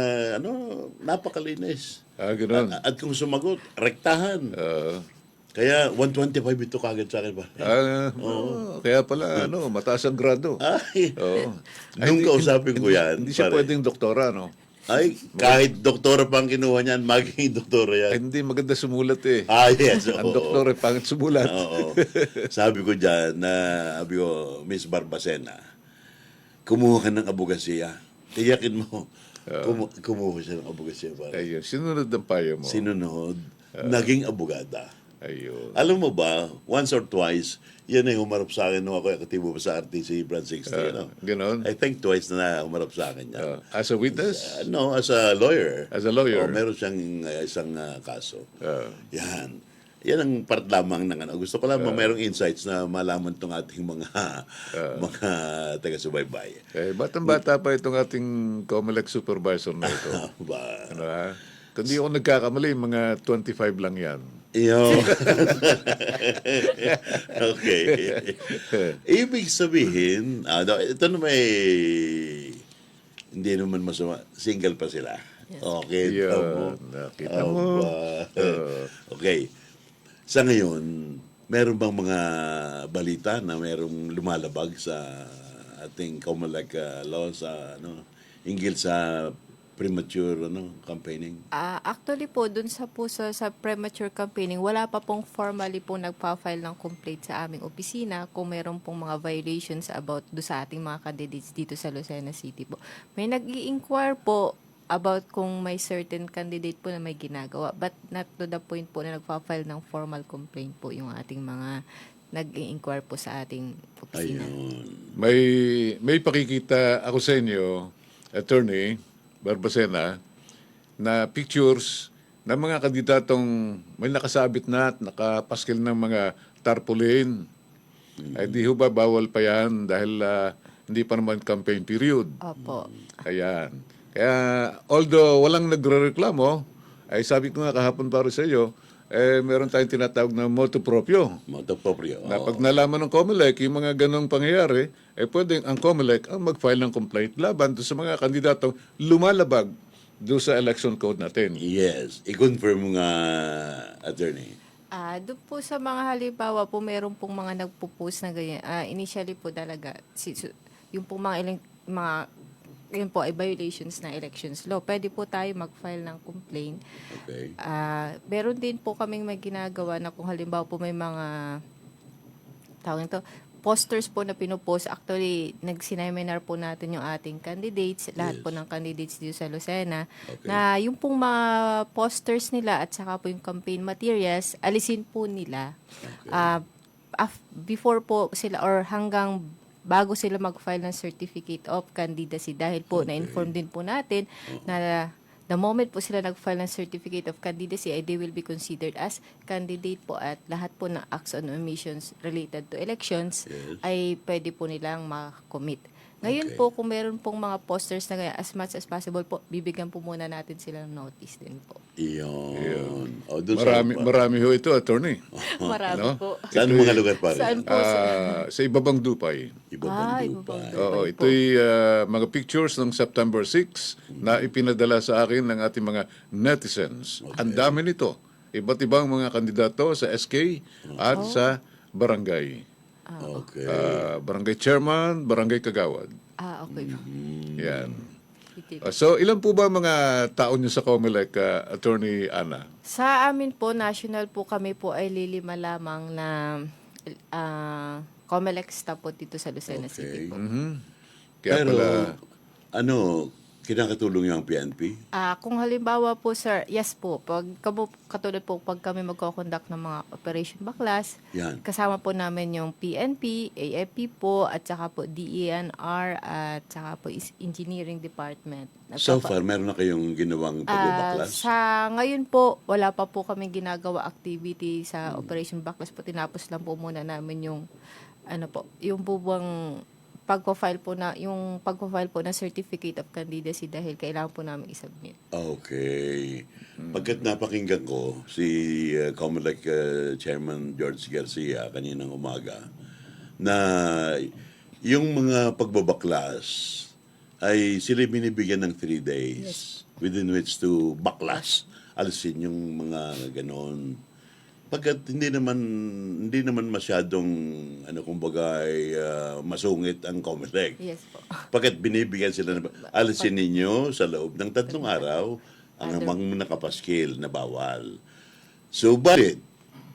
napakalinis. Ganoon. At kung sumagot, rektahan. Kaya 125 ito kagad sa akin ba? Kaya pala, mataas ang grado. Ay, Oo. nung kausapin ko yan, Hindi siya pare. pwedeng doktora, no? Ay, kahit doktora pa ang kinuha niyan, maging doktora yan. Ay, hindi maganda sumulat eh. Yes. Ang oo. doktor ay pangit sumulat. Oo. Sabi ko dyan, sabi ko, Miss Barbacena, kumuha ka ng abogasiya. Tiyakin mo, kumuha siya ng abogasiya. Ayun, sinunod ang payo mo. Sinunod, naging abogada. Ayun. Alam mo ba, once or twice, yan ay humarap sa akin nung ako akatibo pa sa RTC Brand 60. Ganon. I think twice na humarap sa akin yan. As a witness? No, as a lawyer. As a lawyer. Meron siyang isang kaso. Yan. Yan ang part lamang ng ano. Gusto ko lang mayroong insights na malaman tong ating mga taga-subaybay. Batang-bata pa itong ating COMELEC supervisor na ito. Ba? Ano ha? Kung di ako nagkakamali, mga 25 lang yan. Yo. Okay. Ibig sabihin, ito na may hindi naman masama. Single pa sila. Okay. Yun. Nakita mo. Okay. Sa ngayon, meron bang mga balita na merong lumalabag sa ating COMELEC law sa hinggil sa premature campaigning? Actually po, dun sa premature campaigning, wala pa pong formally po nagpa-file ng complaint sa aming opisina kung meron pong mga violations about do sa ating mga candidates dito sa Lucena City po. May nag-i-inquire po about kung may certain candidate po na may ginagawa, but not to the point po na nagpa-file ng formal complaint po yung ating mga nag-i-inquire po sa ating opisina. Ayun. May pakikita ako sa inyo, Attorney Barbacena, na pictures ng mga kandidatong may nakasabit na at nakapaskil ng mga tarpaulin. Ay di ho ba bawal pa yan dahil hindi pa naman campaign period. Opo. Ayan. Kaya although walang nagrereklamo, ay sabi ko nga kahapon para sa iyo, meron tayong tinatawag na motu proprio. Motu proprio. Na pag nalaman ng COMELEC yung mga ganong pangyayari, pwedeng ang COMELEC ang mag-file ng complaint laban doon sa mga kandidatong lumalabag doon sa election code natin. Yes. I-confirm mo nga, Attorney. Doon po sa mga halimbawa po, meron pong mga nagpo-post na ganyan. Initially po talaga, yung pong yun po ay violations ng elections law. Pwede po tayo mag-file ng complaint. Okay. Meron din po kaming may ginagawa na kung halimbawa po may mga posters po na pinopost. Actually, nag-seminar po natin yung ating candidates, lahat po ng candidates dito sa Lucena, na yung pong mga posters nila at saka po yung campaign materials, alisin po nila. Before po sila or hanggang bago sila mag-file ng certificate of candidacy dahil po na-inform din po natin na the moment po sila nag-file ng certificate of candidacy ay they will be considered as candidate po at lahat po ng acts on omissions related to elections ay pwede po nilang ma-commit. Ngayon po, kung meron pong mga posters na ganyan, as much as possible po, bibigyan po muna natin sila ng notice din po. Iyon. Marami ho ito, Attorney. Marami po. Saan mga lugar pa rin? Saan po? Sa Ibabang Dupay. Ibabang Dupay. Oo, ito'y mga pictures ng September 6 na ipinadala sa akin ng ating mga netizens. Ang dami nito. Iba't ibang mga kandidato sa SK at sa barangay. Okay. Barangay chairman, barangay kagawad. Okay po. Yan. So, ilan po ba mga tao niyo sa COMELEC, Attorney Ana? Sa amin po, national po kami po ay lilima lamang na COMELEC staff po dito sa Lucena City po. Kaya Pero, pala, kinakatulong yung PNP? Kung halimbawa po, sir, yes po. Katulad po, pag kami magkoconduct ng mga Operation Baklas, Yan. kasama po namin yung PNP, AFP po, at saka po DENR, at saka po Engineering Department. So far, meron na kayong ginawang pagbabaklas? Sa ngayon po, wala pa po kami ginagawa activity sa Operation Baklas po. Tinapos lang po muna namin yung yung bubang pagpo-file po ng certificate of candidacy dahil kailangan po namin i-submit. Okay. Pagkat napakinggan ko si COMELEC Chairman George Garcia kaninang umaga na yung mga pagbabaklas ay sila binibigyan ng 3 days within which to baklas. Alisin yung mga ganon. Pagkat hindi naman masyadong kumbaga ay masungit ang COMELEC. Yes po. Pagkat binibigyan sila na alisin ninyo sa loob ng 3 araw ang mga nakapaskil na bawal. So, bakit?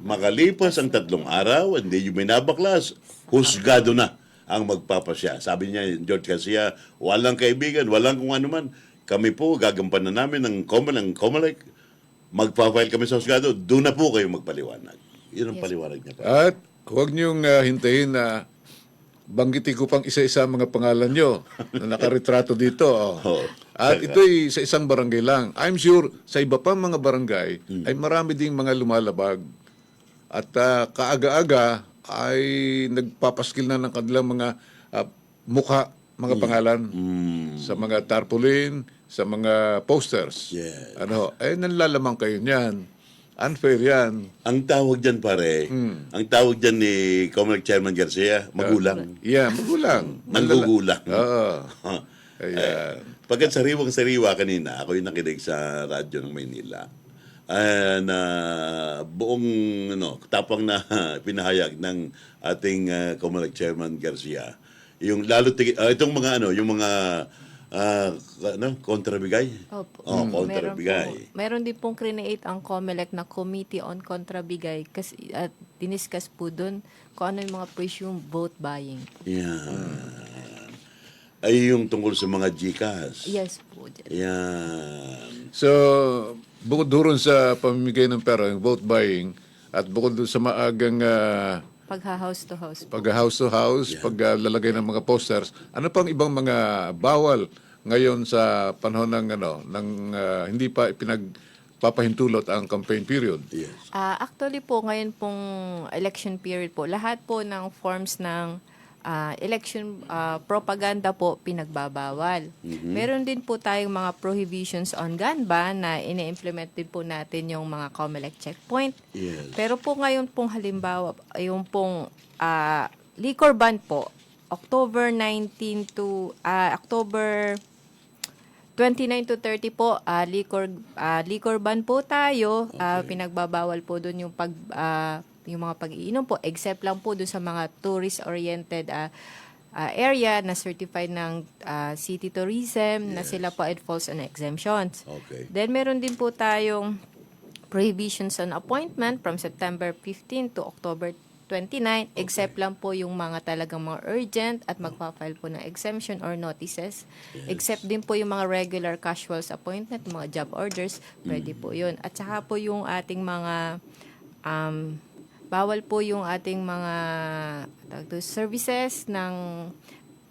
Makalipas ang 3 araw, hindi yung binabaklas, husgado na ang magpapasya. Sabi niya, George Garcia, walang kaibigan, walang kung ano man. Kami po, gagampanan namin ng COMELEC, magpa-file kami sa husgado, doon na po kayo magpaliwanag. Yun ang paliwanag niya. at huwag niyong hintayin na banggitin ko pang isa-isa mga pangalan niyo na nakaretrato dito. At ito'y sa isang barangay lang. I'm sure sa iba pang mga barangay ay marami ding mga lumalabag at kaaga-aga ay nagpapaskil na ng kanilang mga mukha, mga pangalan sa mga tarpaulin, sa mga posters. Yes. Nanlalamang kayo niyan. Unfair yan. Ang tawag dyan, pare, ang tawag dyan ni Comelec Chairman Garcia, magulang. Yeah, magulang. Nanggugulang. Oo. Ayan. Pagkat sariwang-sariwa kanina, ako yung nakinig sa radyo ng Maynila. Na buong tapang na pinahayag ng ating Comelec Chairman Garcia. Yung itong mga yung mga kontrabigay. Opo. Kontrabigay. Meron din pong create ang COMELEC na Committee on Kontrabigay kasi diniscuss po doon kung ano yung mga presumed vote buying. Yan. Ay yung tungkol sa mga GCash. Yes po. Yan. So, bukod doon sa pamimigay ng pera, yung vote buying, at bukod doon sa maagang Pagha-house to house po. pag-house to house, paglalagay ng mga posters, ano pang ibang mga bawal ngayon sa panahon ng hindi pa pinagpapahintulot ang campaign period? Yes. Actually po, ngayon pong election period po, lahat po ng forms ng election propaganda po pinagbabawal. Meron din po tayong mga prohibitions on gun ban na ine-implement din po natin yung mga COMELEC checkpoint. Yes. Pero po ngayon pong halimbawa, yung pong liquor ban po, October 19 to October 29 to 30 po, liquor ban po tayo. Pinagbabawal po doon yung mga pag-iinom po, except lang po doon sa mga tourist-oriented area na certified ng city tourism na sila po it falls on exemptions. Okay. Then meron din po tayong prohibitions on appointment from September 15 to October 29, except lang po yung mga talagang mga urgent at magpa-file po ng exemption or notices. Except din po yung mga regular casuals appointment, mga job orders, pwede po yun. At saka po yung ating mga bawal po yung ating mga services ng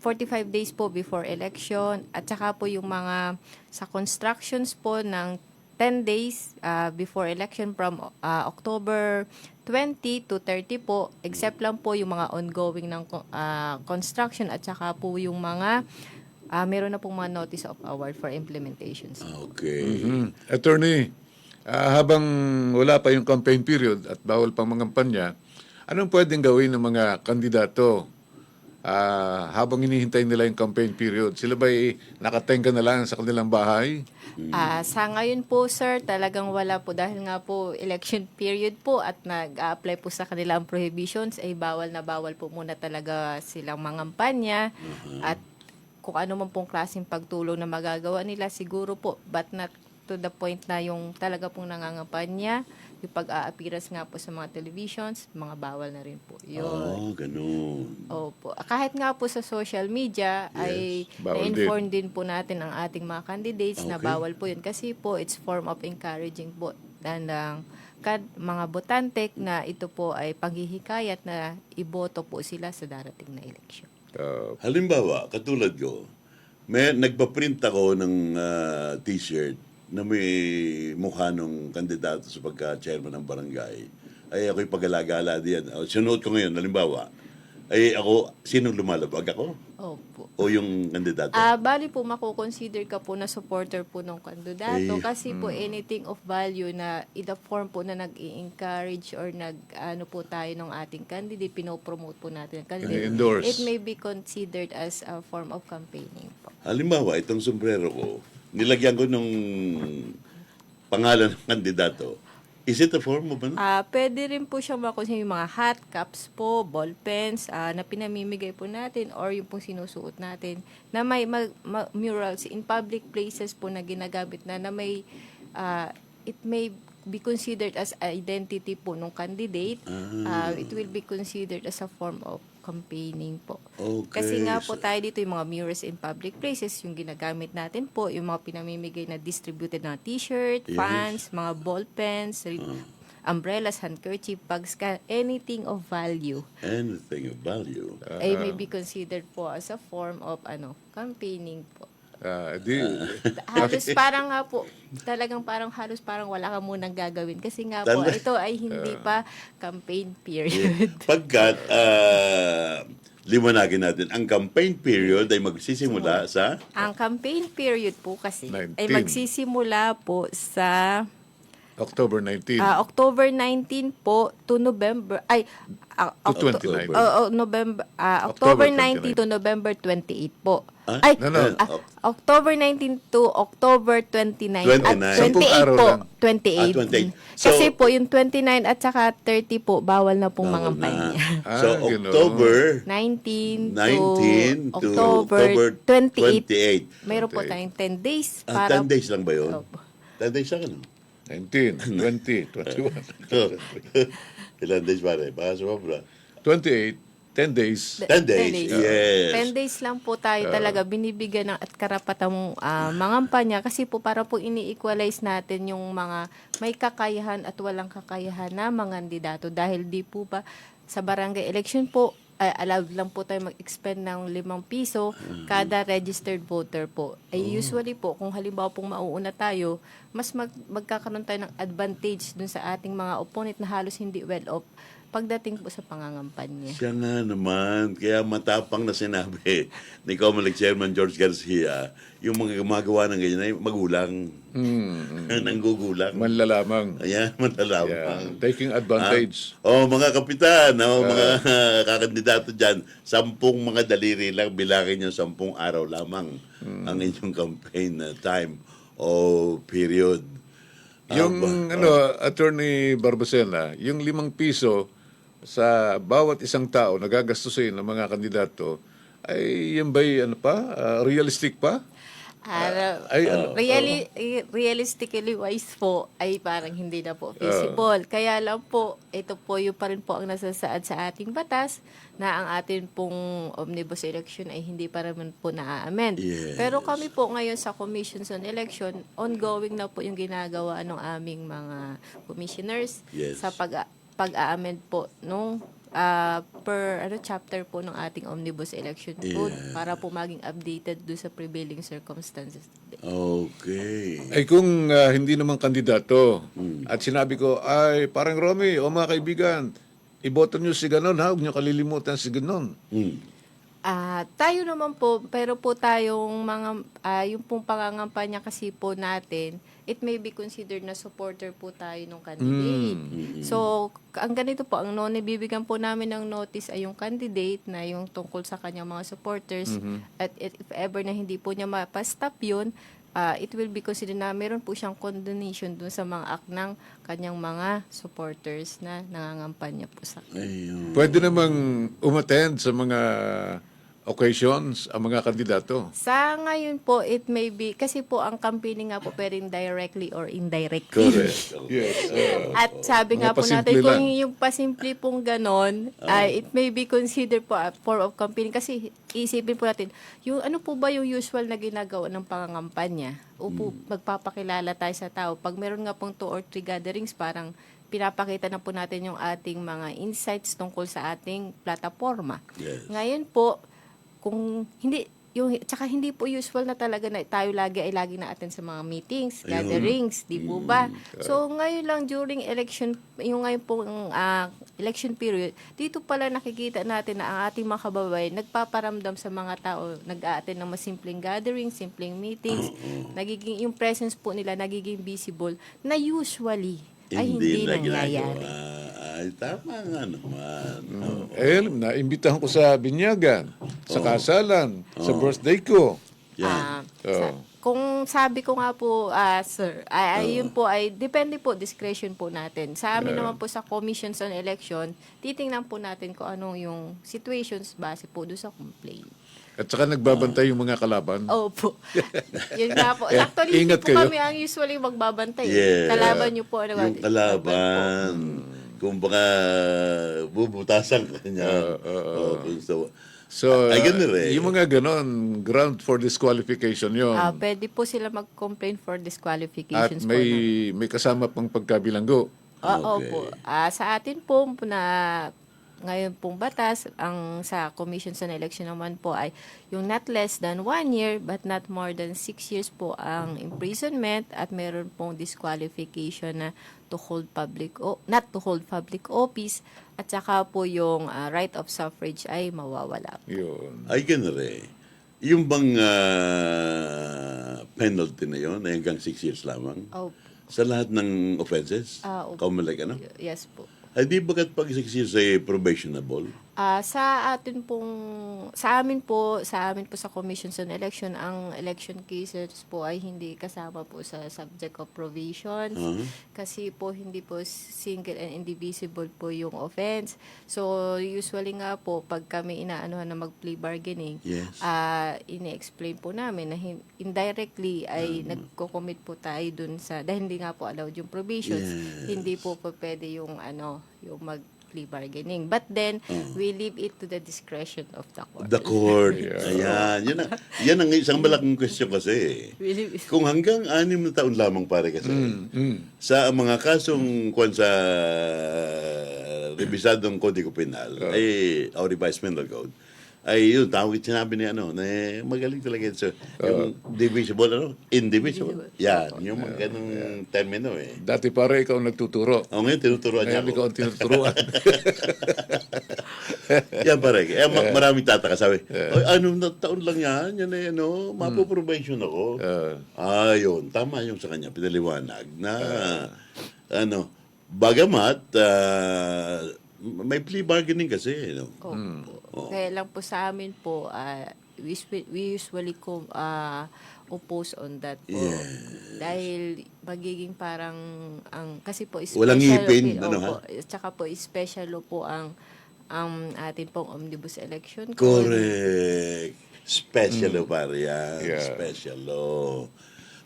45 days po before election at saka po yung mga sa constructions po ng 10 days before election from October 20 to 30 po, except lang po yung mga ongoing ng construction at saka po yung mga meron na pong mga notice of award for implementations. Okay. Attorney, habang wala pa yung campaign period at bawal pang mangampanya, anong pwedeng gawin ng mga kandidato habang hinihintay nila yung campaign period? Sila ba'y nakatenga na lang sa kanilang bahay? Sa ngayon po, sir, talagang wala po dahil nga po election period po at nag-a-apply po sa kanilang prohibitions ay bawal na bawal po muna talaga silang mangampanya at kung ano man pong klaseng pagtulong na magagawa nila siguro po, but not to the point na yung talaga pong nangangampanya, yung pag-a-appearance nga po sa mga televisions, mga bawal na rin po yun. Ganun. Opo. Kahit nga po sa social media ay bawal na-inform din po natin ang ating mga candidates na Okay. bawal po yun kasi po it's form of encouraging po ng mga botante na ito po ay paghihikayat na iboto po sila sa darating na eleksyon. Halimbawa, katulad ko, nagpa-print ako ng t-shirt na may mukha ng kandidato sa pagka-chairman ng barangay. Ay ako'y pag-alagala diyan. Sinuot ko ngayon, halimbawa, ay ako, sinong lumalabag ako? Opo. O yung kandidato? Bali po makukonsider ka po na supporter po ng kandidato kasi po anything of value na in the form po na nag-i-encourage or po tayo ng ating candidate, pinopromote po natin ang candidate. I-endorse. It may be considered as a form of campaigning po. Halimbawa, itong sombrero ko, nilagyan ko nung pangalan ng kandidato. Is it a form of ano? Pwede rin po siyang makonsider yung mga hat, caps po, ball pens na pinamimigay po natin or yung pong sinusuot natin na may murals in public places po na ginagamit na may it may be considered as identity po ng candidate. It will be considered as a form of campaigning po. Okay. Kasi nga po tayo dito yung mga murals in public places, yung ginagamit natin po, yung mga pinamimigay na distributed na t-shirt, fans, mga ball pens, umbrellas, handkerchief, bags, anything of value. Anything of value. Ay may be considered po as a form of campaigning po. Halos parang nga po, talagang parang halos parang wala ka munang gagawin. Kasi nga po, Tala- ito ay hindi pa campaign period. Pagkat, liwanagin natin, ang campaign period ay magsisimula sa Ang campaign period po kasi 19. ay magsisimula po sa October 19. October 19 po to November, To 29. October October 19 to November 28 po. Ah? Ay, No, no. October 19 to October 29 at 29. 28 Sampung araw po. lang. 28. 28. Kasi So- po yung 29 at saka 30 po bawal na pong mga na. kampanya. So, Gano'n. October 19 19 to to October 28. 28. Mayroon po Okay. tayong 10 days 10 days lang ba yun? Opo. 10 days lang ano? 19, 20, 21. Ilan days pare? Baka sumabra. 28, 10 days. 10 days, yes. 10 days lang po tayo talaga binibigyan ng at karapatang mangampanya kasi po para po ini-equalize natin yung mga may kakayahan at walang kakayahan na mga kandidato dahil di po ba sa barangay election po allowed lang po tayo mag-expend ng 5 piso kada registered voter po. Usually po, kung halimbawa pong mauuna tayo, mas magkakaroon tayo ng advantage dun sa ating mga opponent na halos hindi well off pagdating po sa pangangampanya. Siya nga naman, kaya matapang na sinabi ni Comelec Chairman George Garcia, yung mga gumagawa ng ganyan ay magulang. Nanggugulang. Manlalamang. Ayan, Yeah. matalamang. Taking advantage. Mga kapitan, mga kakandidato dyan, 10 mga daliri lang, bilangin yung 10 araw lamang ang inyong campaign time o period. Yung Attorney Barbacena, yung 5 piso sa bawat isang tao na gagastusin ng mga kandidato, ay yan ba'y realistic pa? Realistically wise po ay parang hindi na po feasible. Kaya lang po, ito po yung pa rin po ang nasasaad sa ating batas na ang atin pong omnibus election ay hindi pa rin po na-amend. Yes. Pero kami po ngayon sa Commissions on Election, ongoing na po yung ginagawa ng aming mga commissioners Yes. sa pag-a-amend po nung per chapter po ng ating omnibus election code para po maging updated do sa prevailing circumstances. Okay. Ay kung hindi naman kandidato at sinabi ko, ay parang Romy, o mga kaibigan, iboto nyo si ganon ha, huwag nyo kalilimutan si ganon. Tayo naman po, pero po tayong mga, yung pong pangangampanya kasi po natin, it may be considered na supporter po tayo ng candidate. So, ang ganito po, ang bibigyan po namin ng notice ay yung candidate na yung tungkol sa kanyang mga supporters. At if ever na hindi po niya mapastop yun, it will be considered na meron po siyang condonation dun sa mga act ng kanyang mga supporters na nangangampanya po sa Ayun. Pwede namang umattend sa mga occasions ang mga kandidato. Sa ngayon po, it may be, kasi po ang campaigning nga po pwedeng directly or indirectly. Correct. Yes. At sabi Mga nga po natin, pasimple kung lang. yung pasimple pong ganon, it may be considered po a form of campaigning. Kasi isipin po natin, yung ano po ba yung usual na ginagawa ng pangangampanya? Upo, magpapakilala tayo sa tao. Pag meron nga pong 2 or 3 gatherings, parang pinapakita na po natin yung ating mga insights tungkol sa ating plataforma. Yes. Ngayon po, kung hindi tsaka hindi po usual na talaga na tayo lagi na attend sa mga meetings, gatherings, di po ba? So ngayon lang during election, yung ngayon pong election period, dito pala nakikita natin na ang ating mga kababayan nagpaparamdam sa mga tao, nag-a-attend ng mas simpleng gatherings, simpleng meetings, nagiging yung presence po nila nagiging visible na usually ay hindi na nangyayari. ginagawa. Ay, tama nga naman. Naimbitahan ko sa binyagan, sa kasalan, sa birthday ko. Yan. Kung sabi ko nga po, sir, yun po ay depende po, discretion po natin. Sa amin naman po sa Commissions on Election, titingnan po natin kung anong yung situations base po doon sa complaint. At saka nagbabantay yung mga kalaban. Opo. Yun nga po. Actually, hindi Ingat po kayo. kami ang usually magbabantay. Yeah. Kalaban niyo po. Yung kalaban. Kung baka bubutasan ka niya. So, Ay, ganun rin. yung mga ganon, ground for disqualification yun. Pwede po sila mag-complain for At disqualifications po. may kasama pang pagkabilanggo. Oo Okay. po. Sa atin po na ngayon pong batas, ang sa Commission on Election naman po ay yung not less than 1 year but not more than 6 years po ang imprisonment at meron pong disqualification na to hold not to hold public office at saka po yung right of suffrage ay mawawala. Yun. Ay, ganun rin. Yung bang penalty na yun, ay hanggang 6 years lamang? Opo. Sa lahat ng offenses? Opo. Kaumalag, ano? Yes po. Ay, di bagat pag 6 years ay probationable? Sa amin po sa Commission on Election, ang election cases po ay hindi kasama po sa subject of provisions kasi po hindi po single and indivisible po yung offense. So usually nga po pag kami inaanuhan na mag-plea bargaining, Yes. ini-explain po namin na indirectly ay nagko-commit po tayo dun sa dahil hindi nga po allowed yung provisions, Yes. hindi po pwede yung yung mag-plea bargaining. But then, we leave it to the discretion of the court. The court. Ayan. Yan ang isang malaking question kasi. We leave it. Kung hanggang 6 na taon lamang pare kasi, sa mga kasong kung sa rebisadong Kodigo Penal, o revised penal code, ay yun, sinabi ni na magaling talaga yun. So, yung divisible, indivisible. Yan, yung mga ganong termino eh. Dati pare ikaw nagtuturo. O ngayon, tinuturuan niya Ngayon ikaw ako. ang tinuturuan. Yan pare. Maraming tataka sabi, "Ay, 6 na taon lang yan. Yan ay mapoprobation ako. Ayun, tama yung sa kanya. Pinaliwanag na, bagamat, may plea bargaining kasi. Kaya lang po sa amin po, we usually oppose on that po. Yes. Dahil magiging parang, kasi po Walang ngipin, opo, tsaka po special law po ang atin pong omnibus election code. Correct. Special law pare yan. Yeah. Special law.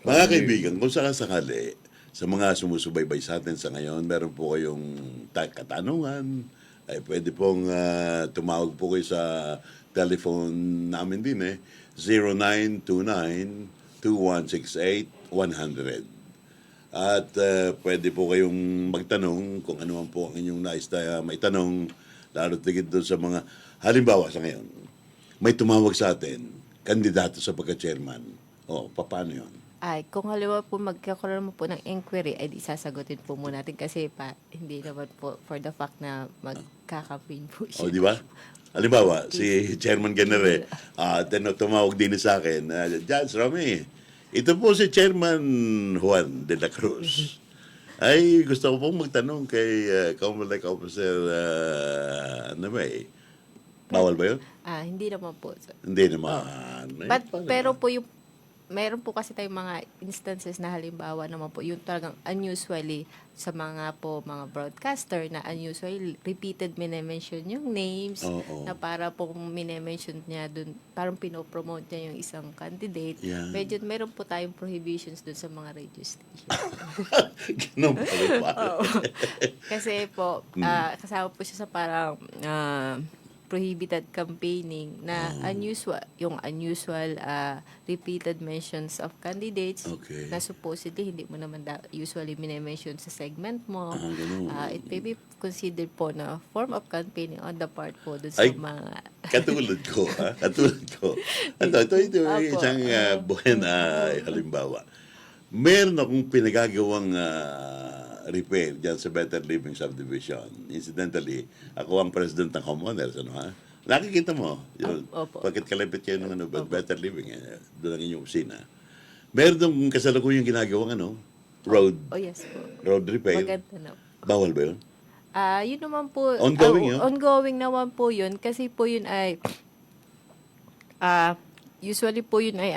Mga kaibigan, kung sakasakali, sa mga sumusubaybay sa atin sa ngayon, meron po kayong katanungan, ay pwede pong tumawag po kayo sa telephone namin din 0929-2168-100. At pwede po kayong magtanong kung ano man po ang inyong nais na maitanong, lalo tigit doon sa mga, halimbawa sa ngayon, may tumawag sa atin, kandidato sa pagka-chairman. Paano yun? Ay, kung halimbawa po magkakaroon mo po ng inquiry, ay di sasagutin po muna natin kasi hindi naman po for the fact na magkaka-win po siya. Di ba? Halimbawa, si Chairman Ganere, tumawag din sa akin, Judge Romy, ito po si Chairman Juan de la Cruz. Ay, gusto ko pong magtanong kay Comelec Officer, bawal ba yun? Hindi naman po. Hindi naman. Pero po meron po kasi tayong mga instances na halimbawa naman po, yung talagang unusually sa mga broadcaster na unusually repeated minimension yung names na para pong minimension niya dun, parang pinopromote niya yung isang candidate. Yeah. Medyo meron po tayong prohibitions dun sa mga radio station. Ganun pala. Kasi po, kasama po siya sa parang prohibited campaigning na unusual repeated mentions of candidates Okay. na supposedly hindi mo naman usually minimension sa segment mo. It may be considered po na form of campaigning on the part po dun sa mga... Katulad ko, Katulad ko. Ito isang buwan na halimbawa. Meron akong pinagagawang repair dyan sa Better Living Subdivision. Incidentally, ako ang president ng homeowners. Nakikita mo, yun, Opo. pagkat kalapit kayo ng Better Living, doon ang inyong opisina. Meron dong kasalukuyang ginagawang road yes po. road repair. Maganda na. Bawal ba yun? Yun naman po. Ongoing yun? Ongoing naman po yun. Kasi po yun ay, usually po yun ay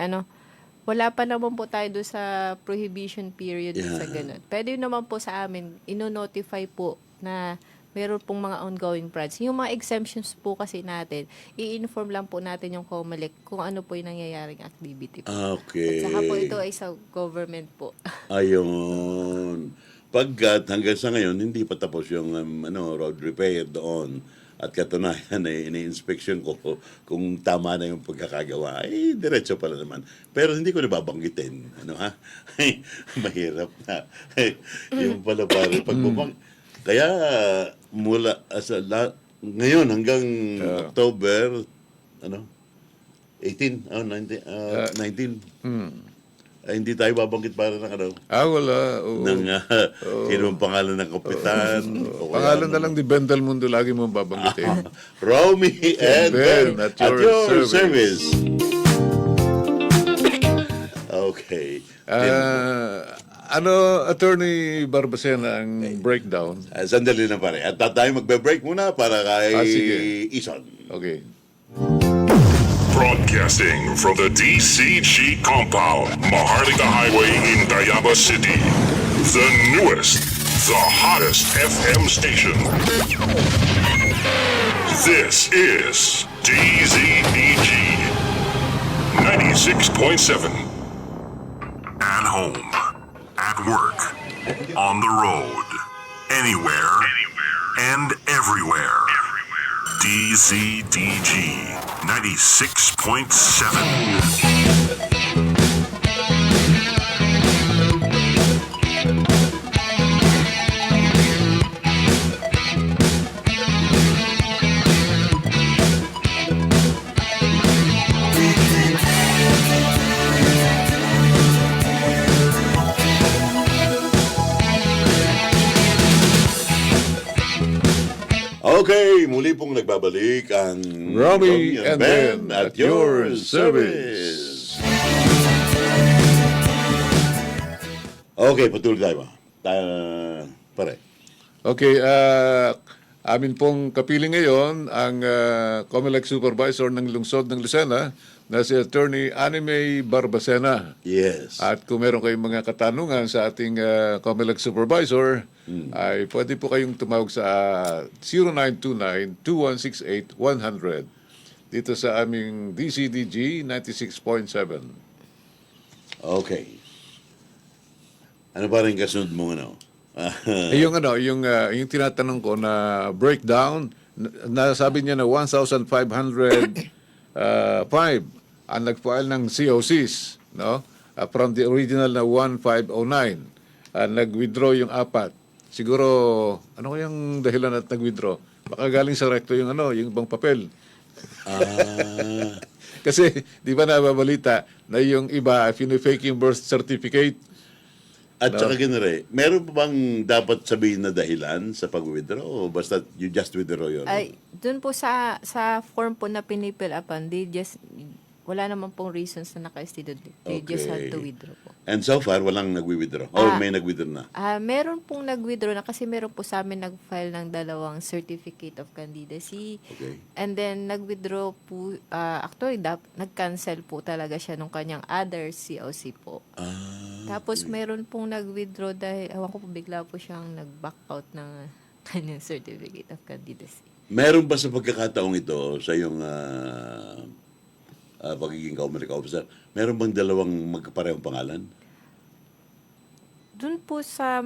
wala pa naman po tayo doon sa prohibition period sa ganun. Pwede yun naman po sa amin, ino-notify po na meron pong mga ongoing projects. Yung mga exemptions po kasi natin, i-inform lang po natin yung COMELEC kung ano po yung nangyayaring activity po. Okay. At saka po ito ay sa government po. Ayun. Pagkat hanggang sa ngayon, hindi pa tapos yung road repair doon. At katunayan ay ini-inspection ko kung tama na yung pagkakagawa. Ay, diretso pala naman. Pero hindi ko nababanggitin. Ay, mahirap na. Yung pala pare, kaya Ngayon hanggang October, 18, 19. Hindi tayo babanggit para ng Wala. Oo. ng sino ang pangalan ng kapitan. o kaya Pangalan na lang ni Bendel Mundo lagi mo babanggitin. Romy and Ben Ben, at your service. Okay. Attorney Barbacena ang breakdown? Sandali na pare. At tayo magbe-break muna para kay sige. Ison. Okay. Broadcasting from the DCG compound, Maharlika Highway in Tayaba City. The newest, the hottest FM station. This is DZBG 96.7. At home, at work, on the road, anywhere, and everywhere. DZDG 96.7. Okay, muli pong nagbabalik ang Romy and Ben at your service. Okay, patuloy tayo ba? Pare. Okay, amin pong kapiling ngayon ang COMELEC Supervisor ng Lungsod ng Lucena na si Attorney Anime Barbacena. Yes. At kung meron kayong mga katanungan sa ating COMELEC Supervisor, ay pwede po kayong tumawag sa 0929-2168-100 dito sa aming DCDG 96.7. Okay. Ano pa rin kasunod mo yung tinatanong ko na breakdown, nasabi niya na 1,505 ang nag-file ng COCs, no? From the original na 1,509. Nag-withdraw yung 4. Siguro, ano kayang dahilan at nag-withdraw? Baka galing sa recto yung yung ibang papel. Kasi, di ba nababalita na yung iba, fake yung birth certificate. At saka ganun meron pa bang dapat sabihin na dahilan sa pag-withdraw o basta you just withdraw yun? Ay, dun po sa form po na pinipil upan, wala naman pong reasons na naka-stated. They just had to withdraw po. And so far, walang nagwi-withdraw? Or may nag-withdraw na? Meron pong nag-withdraw na kasi meron po sa amin nag-file ng 2 certificate of candidacy. Okay. And then nag-withdraw po, actually nag-cancel po talaga siya nung kanyang other COC po. Tapos meron pong nag-withdraw dahil, ewan ko po, bigla po siyang nag-back out ng kanyang certificate of candidacy. Meron ba sa pagkakataong ito sa iyong pagiging COMELEC officer, meron bang dalawang magkaparehong pangalan? Doon po sa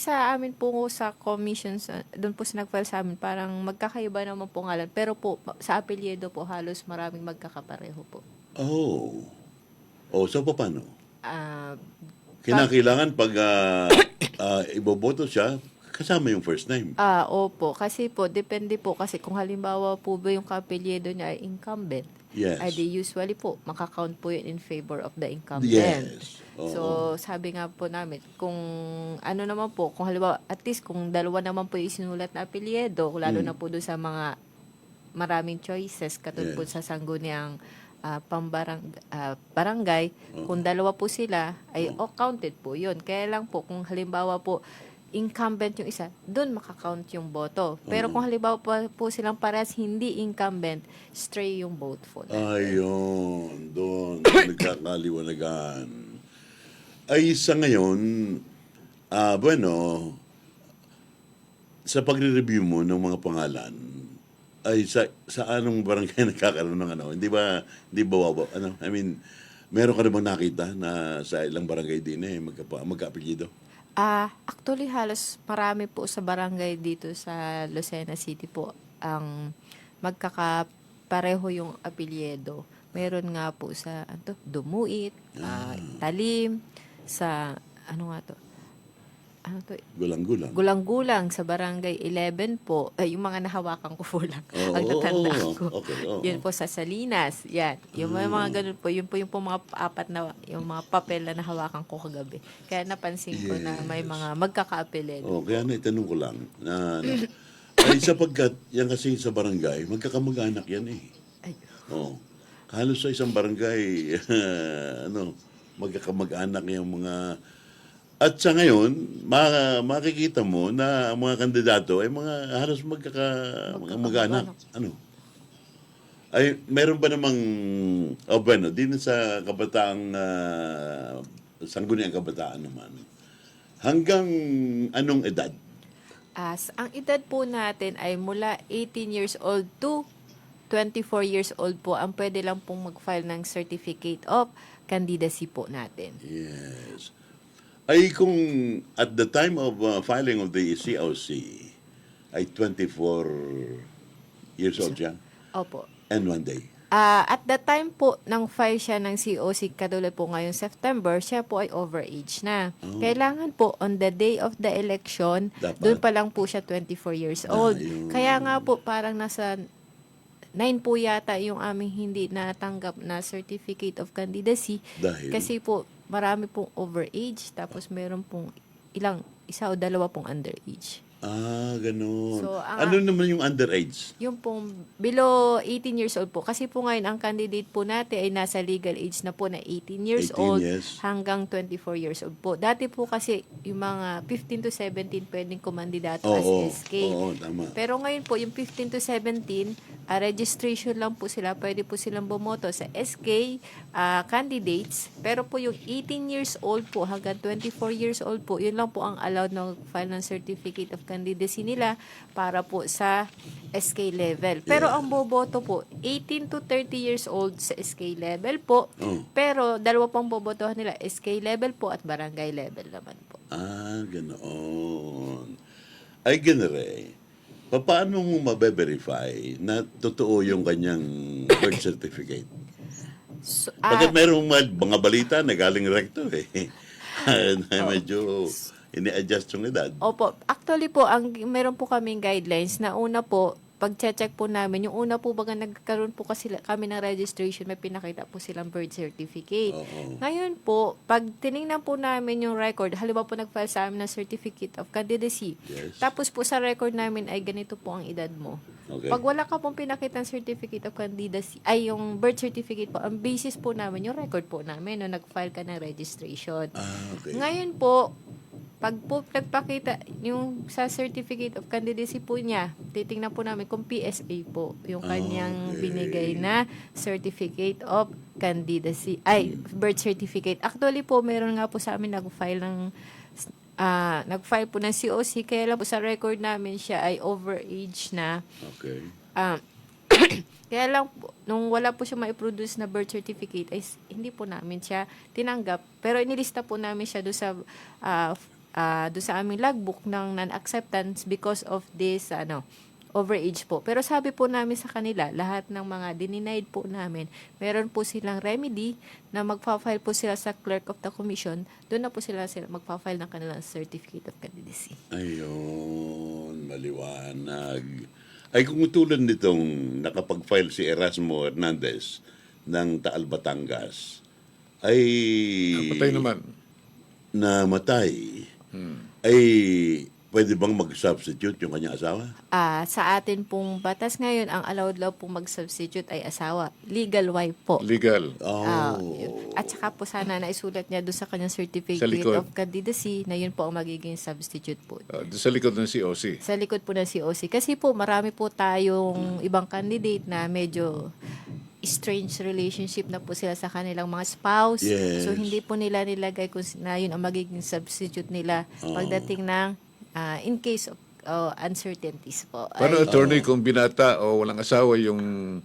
sa amin po sa commissions, doon po sa nag-file sa amin, parang magkakaiba naman po ngalan. Pero po, sa apelyido po, halos maraming magkakapareho po. Oh. So paano? Kinakailangan pag iboboto siya, kasama yung first name. Opo. Kasi po, depende po. Kasi kung halimbawa po ba yung kapelyedo niya ay incumbent, Yes. ay di usually po, makakount po yun in favor of the incumbent. Yes. Oo. So, sabi nga po namin, kung ano naman po, kung halimbawa, at least kung 2 naman po yung isinulat na apelyedo, lalo na po doon sa mga maraming choices, katulad po sa sangguniang barangay, kung 2 po sila, ay counted po yun. Kaya lang po, kung halimbawa po, incumbent yung isa, doon makakount yung boto. Pero kung halimbawa po silang parehas hindi incumbent, stray yung vote for them. Ayun, doon nagkakaliwanagan. Ay sa ngayon, sa pagre-review mo ng mga pangalan, ay sa anong barangay nagkakaroon ng hindi ba meron ka na bang nakita na sa ilang barangay din magka-apelyido? Actually, halos marami po sa barangay dito sa Lucena City po ang magkakapareho yung apelyido. Meron nga po sa Dumuit, Talim, sa ano to, Gulang-gulang. gulang-gulang sa barangay 11 po, yung mga nahawakan ko po lang, ang natandaan ko. Okay, oo. Yun po sa Salinas, yan. Yung mga ganun po, yun po mga apat na, yung mga papel na nahawakan ko kagabi. Kaya napansin ko na may mga magkakaapelid. Kaya naitanong ko lang na ay sapagkat yan kasi sa barangay, magkakamag-anak yan eh. Ay. Halos sa isang barangay, magkakamag-anak yung mga. At sa ngayon, makikita mo na ang mga kandidato ay mga halos magkakamag-anak. Ay, meron ba namang, din sa kabataang, sangguniang kabataan naman, hanggang anong edad? Ang edad po natin ay mula 18 years old to 24 years old po ang pwede lang pong mag-file ng certificate of candidacy po natin. Yes. Ay kung at the time of filing of the COC ay 24 years old siya Opo. and 1 day. At the time po nang file siya ng COC katulad po ngayong September, siya po ay overage na. Kailangan po on the day of the election, Dapat. doon pa lang po siya 24 years old. Ayun. Kaya nga po parang nasa 9 po yata yung aming hindi natanggap na certificate of candidacy. Dahil? Kasi po marami pong overage tapos meron pong isa o dalawa pong underage. Ganun. So, ano naman yung underage? Yung pong below 18 years old po. Kasi po ngayon, ang candidate po natin ay nasa legal age na po na 18 years 18 old years. hanggang 24 years old po. Dati po kasi yung mga 15 to 17 pwedeng kumandidato as SK. Oo, tama. Pero ngayon po, yung 15 to 17, registration lang po sila. Pwede po silang bumoto sa SK candidates. Pero po yung 18 years old po hanggang 24 years old po, yun lang po ang allowed na file ng certificate of candidacy nila para po sa SK level. Pero ang boboto po, 18 to 30 years old sa SK level po. Pero dalawa pang bobotohan nila, SK level po at barangay level naman po. Ganoon. Ay, ganere. Paano mo mabe-verify na totoo yung kanyang birth certificate? So, Bakit mayroong mga balita na galing recto eh. Na medyo ini-adjust yung edad. Opo. Actually po, meron po kaming guidelines na una po, pag-check po namin, yung una po baga nagkaroon po kasi kami ng registration, may pinakita po silang birth certificate. Ngayon po, pag tinignan po namin yung record, halimbawa po nag-file sa amin ng certificate of candidacy, tapos po sa record namin ay ganito po ang edad mo. Okay. Pag wala ka pong pinakitang certificate of candidacy, ay yung birth certificate po, ang basis po namin, yung record po namin, nung nag-file ka ng registration. Okay. Ngayon po, pag po nagpakita yung sa certificate of candidacy po niya, titingnan po namin kung PSA po yung kanyang binigay na certificate of candidacy, birth certificate. Actually po, meron nga po sa amin nag-file po ng COC, kaya lang po sa record namin siya ay overage na. Okay. Kaya lang po, nung wala po siya ma-produce na birth certificate, ay hindi po namin siya tinanggap. Pero inilista po namin siya doon sa aming logbook ng non-acceptance because of this overage po. Pero sabi po namin sa kanila, lahat ng mga denied po namin, meron po silang remedy na magpa-file po sila sa clerk of the commission. Doon na po sila magpa-file ng kanilang certificate of candidacy. Ayun, maliwanag. Ay kung tulad nitong nakapag-file si Erasmo Hernandez ng Taal, Batangas, ay Patay naman. namatay, ay pwede bang mag-substitute yung kanyang asawa? Sa atin pong batas ngayon, ang allowed law pong mag-substitute ay asawa. Legal wife po. Legal. Yun. At saka po sana naisulat niya doon sa kanyang certificate Sa likod. of candidacy na yun po ang magiging substitute po. Doon sa likod ng COC. Sa likod po ng COC. Kasi po marami po tayong ibang candidate na medyo strange relationship na po sila sa kanilang mga spouse. Yes. So hindi po nila nilagay kung na yun ang magiging substitute nila pagdating ng in case of uncertainties po. Paano attorney kung binata o walang asawa yung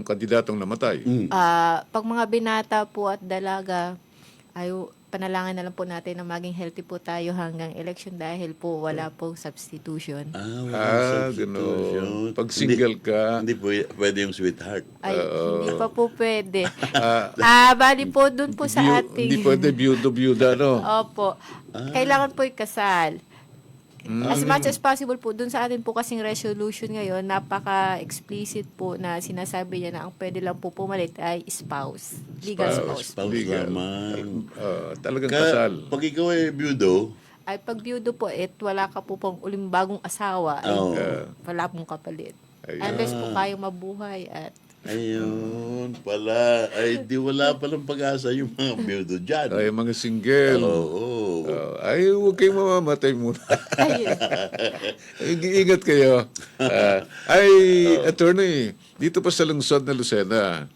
kandidatong namatay? Pag mga binata po at dalaga, ay panalangin na lang po natin na maging healthy po tayo hanggang election dahil po wala pong substitution. Substitution. gano'n. Pag single ka, Hindi pwede yung sweetheart. Ay, hindi pa po pwede. Bali po dun po sa ating... hindi pwede byuda, no? Opo. Kailangan po ikasal. As much as possible po, dun sa atin po kasing resolution ngayon, napaka-explicit po na sinasabi niya na ang pwede lang po pumalit ay spouse. Legal spouse. Spouse Legal. naman. Talagang kasal. Pag ikaw ay byudo, Ay pag byudo po, wala ka po pong uling bagong asawa, Oo. wala pong kapalit. Ayun. Unless po kayong mabuhay at ayun pala, ay di wala palang pag-asa yung mga byudo dyan. Ay, mga single. Oo. Ay, huwag kayong mamamatay muna. Ingat kayo. Attorney, dito pa sa lungsod na Lucena,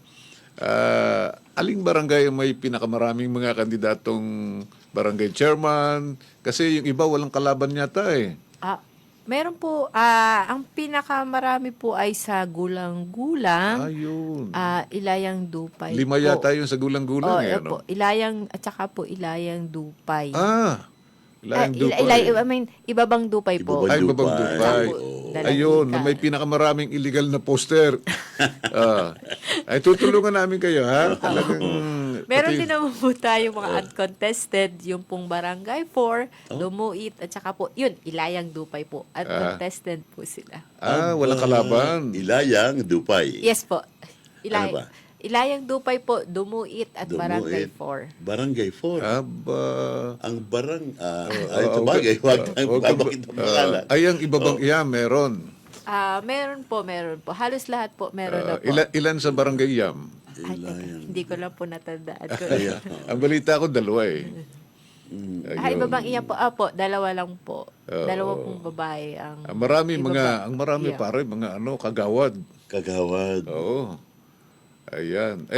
aling barangay ang may pinakamaraming mga kandidatong barangay chairman? Kasi yung iba walang kalaban yata eh. meron po, ang pinakamarami po ay sa Gulang-Gulang, Ayun. Ilayang Dupay 5 po. yata yung sa gulang-gulang eh. po, Ano? Ilayang, at saka po Ilayang Dupay. Ilayang Dupay. Ibabang Dupay po. Ibabang Ay, babang Dupay. Dupay. Oo. Ayun, na may pinakamaraming illegal na poster. Ay, tutulungan namin kayo, ha? Talagang... Meron pati- din naman po tayo mga uncontested, yung pong Barangay 4, Lumuit, at saka po, yun, Ilayang Dupay po. Uncontested po sila. walang kalaban. Ilayang Dupay. Yes po. Ano ba? Ilayang Dupay po, Dumuit, at Barangay Dumuit. 4. Barangay 4. Aba... Ang ay sabagay, wag nang babakit ang pangalan. Ay, ang ibabang iya, meron. Meron po. Halos lahat po meron na po. Ilan sa barangay Yam? Ay, teka, hindi ko lang po natandaan ko. Ang balita ko, 2 eh. Ibabang iya po. Dalawa lang po. Dalawa pong babae ang... Ang marami Yeah. pare, mga kagawad. Kagawad. Oo. Ayan.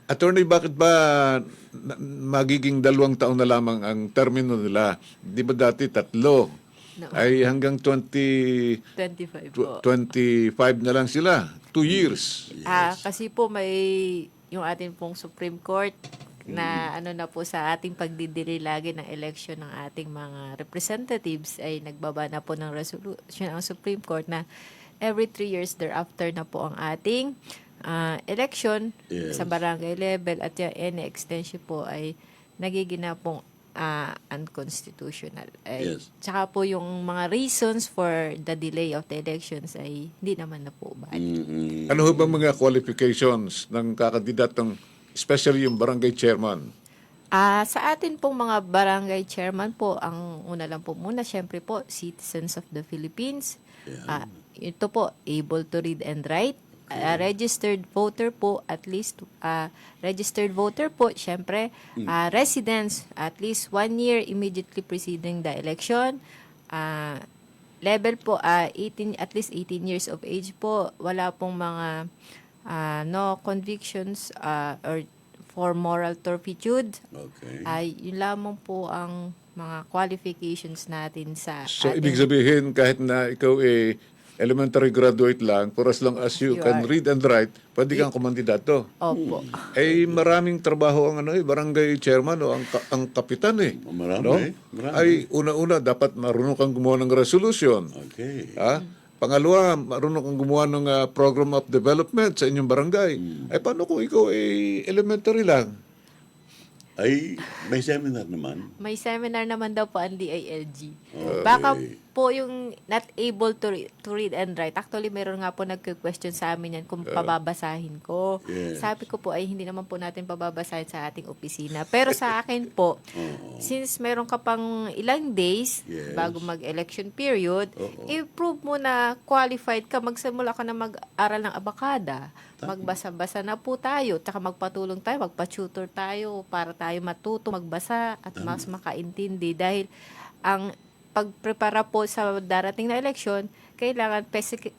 Attorney, bakit ba magiging 2 taon na lamang ang termino nila? Di ba dati 3? No. Ay hanggang 25 na lang sila. 2 years. Kasi po may yung ating pong Supreme Court na na po sa ating pagdidili lagi ng election ng ating mga representatives ay nagbaba na po ng resolution ang Supreme Court na every 3 years thereafter na po ang ating election sa barangay level at yung any extension po ay nagiging na pong unconstitutional. Tsaka po yung mga reasons for the delay of the elections ay hindi naman na po valid. Ano ho ba mga qualifications ng kakandidatong, especially yung barangay chairman? Sa atin pong mga barangay chairman po, ang una lang po muna, syempre po, citizens of the Philippines. Ito po, able to read and write. Registered voter po, at least, registered voter po, syempre, residents, at least 1 year immediately preceding the election. Level po, at least 18 years of age po. Wala pong mga no convictions or for moral turpitude. Okay. Yun lamang po ang mga qualifications natin sa So, ating- ibig sabihin, kahit na ikaw elementary graduate lang, for as long as you You can are- read and write, pwede kang kumandidato. Opo. Maraming trabaho ang barangay chairman o ang kapitan eh. Marami. Ay, una-una, dapat marunong kang gumawa ng resolution. Okay. Pangalawa, marunong kang gumawa ng program of development sa inyong barangay. Ay, paano kung ikaw elementary lang? Ay, may seminar naman. May seminar naman daw po ang DILG. Okay. Baka po yung not able to read and write. Actually, meron nga po nagque-question sa amin yan kung pababasahin ko. Yes. Sabi ko po ay hindi naman po natin pababasahin sa ating opisina. Pero sa akin po, since meron ka pang ilang days Yes. bago mag-election period, i-prove mo na qualified ka, magsimula ka na mag-aral ng abakada. Magbasa-basa na po tayo, tsaka magpatulong tayo, magpa-tutor tayo para tayo matuto magbasa at mas makaintindi dahil ang pagprepara po sa darating na eleksyon, kailangan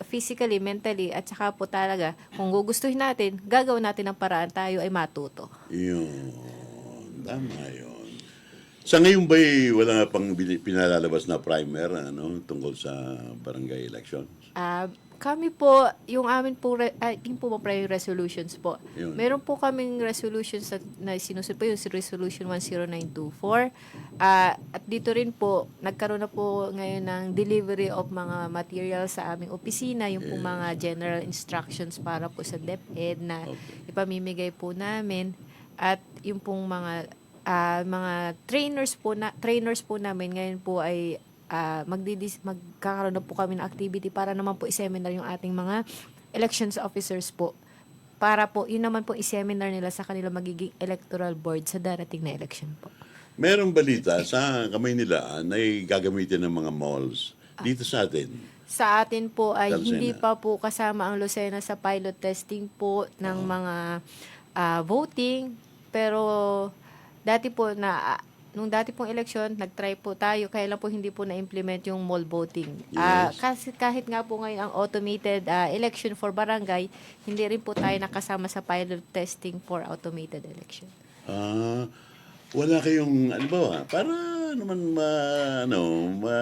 physically, mentally, at saka po talaga, kung gugustuhin natin, gagawin natin ang paraan tayo ay matuto. Yun. Tama yun. Sa ngayon ba'y wala nga pang pinalalabas na primer tungkol sa barangay election? Kami po, yung amin po, yung po mga resolutions po. Yun. Meron po kaming resolutions na sinusunod po, yung Resolution 10924. At dito rin po, nagkaroon na po ngayon ng delivery of mga materials sa aming opisina, yung po mga general instructions para po sa DepEd na ipamimigay po namin. At yung pong mga trainers po namin ngayon po ay magkakaroon na po kami ng activity para naman po i-seminar yung ating mga elections officers po. Para po, yun naman po i-seminar nila sa kanila magiging electoral board sa darating na election po. Merong balita sa kamay nila na gagamitin ng mga malls dito sa atin. Sa atin po ay Lucena. hindi pa po kasama ang Lucena sa pilot testing po ng mga voting. Pero dati po nung dati pong eleksyon, nag-try po tayo, kaya lang po hindi po na-implement yung mall voting. Yes. Kasi kahit nga po ngayon ang automated election for barangay, hindi rin po tayo nakasama sa pilot testing for automated election. Wala kayong, ano ba, para naman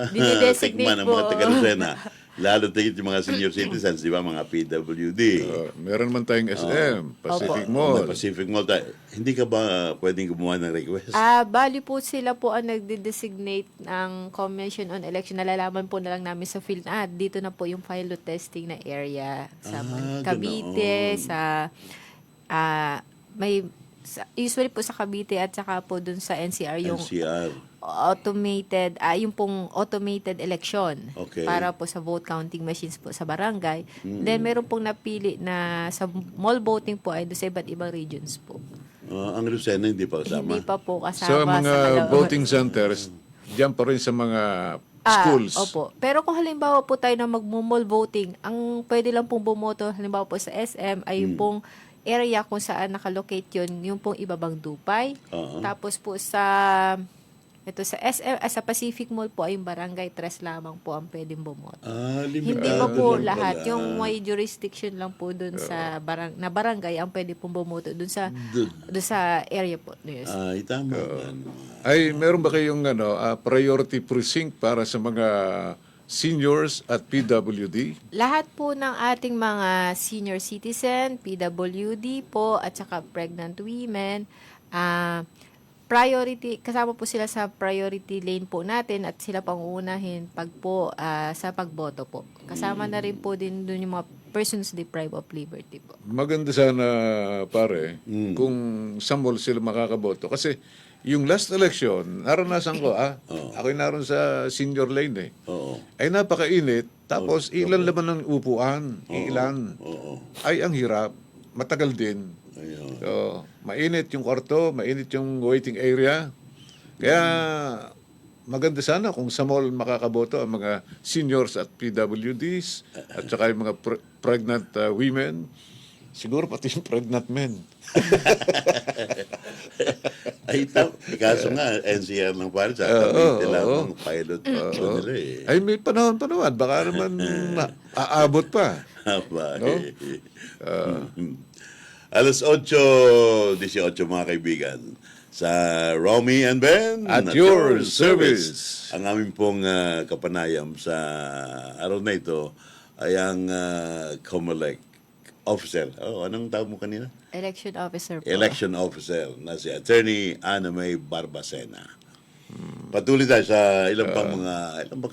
Dinidesignate tikman ng po. mga taga-Lucena. Lalo tigit yung mga senior citizens, di ba, mga PWD. Meron man tayong SM, Pacific May Mall. Pacific Mall. Hindi ka ba pwedeng gumawa ng request? Bali po sila po ang nagde-designate ng Commission on Election. Nalalaman po na lang namin sa field. Dito na po yung pilot testing na area sa Cavite, ganoon. usually po sa Cavite at saka po dun sa NCR yung NCR. automated, yung pong automated election Okay. para po sa vote counting machines po sa barangay. Then meron pong napili na sa mall voting po ay doon sa iba't ibang regions po. Ang Lucena hindi pa kasama. Hindi pa po kasama Sa mga Caloocan. voting centers, diyan pa rin sa mga schools. Opo. Pero kung halimbawa po tayo na mag-mall voting, ang pwede lang pong bumoto halimbawa po sa SM ay yung pong area kung saan nakalocate yun, yung pong ibabang Dupay. Tapos po sa SM, sa Pacific Mall po ay yung barangay 3 lamang po ang pwedeng bumoto. Hindi pa po Ganun lahat. pala. Yung may jurisdiction lang po dun sa barangay ang pwede pong bumoto dun sa area po. Yes. Tama. Ay, meron ba kayong priority precinct para sa mga seniors at PWD? Lahat po ng ating mga senior citizen, PWD po, at saka pregnant women, priority, kasama po sila sa priority lane po natin at sila pang uunahin sa pagboto po. Kasama na rin po din dun yung mga persons deprived of liberty po. Maganda sana, pare, kung sa mall sila makakaboto. Kasi yung last election, naranasan ko, ako'y naroon sa senior lane ay napakainit, tapos ilan laman ng upuan, ilan. Ay, ang hirap, matagal din. So, mainit yung kwarto, mainit yung waiting area. Kaya, maganda sana kung sa mall makakaboto ang mga seniors at PWDs at saka yung mga pregnant women. Siguro pati yung pregnant men. Kaso nga, NCR lang pare sa Cavite lang ang pilot nila eh. Ay, may panahon. Baka naman aabot pa. Alas 8:18 mga kaibigan. Sa Romy and Ben At your service. Ang aming pong kapanayam sa araw na ito ay ang COMELEC officer. Anong tawag mo kanina? Election officer po. Election officer na si Attorney Ana May Barbacena. Patuloy tayo sa ilang pang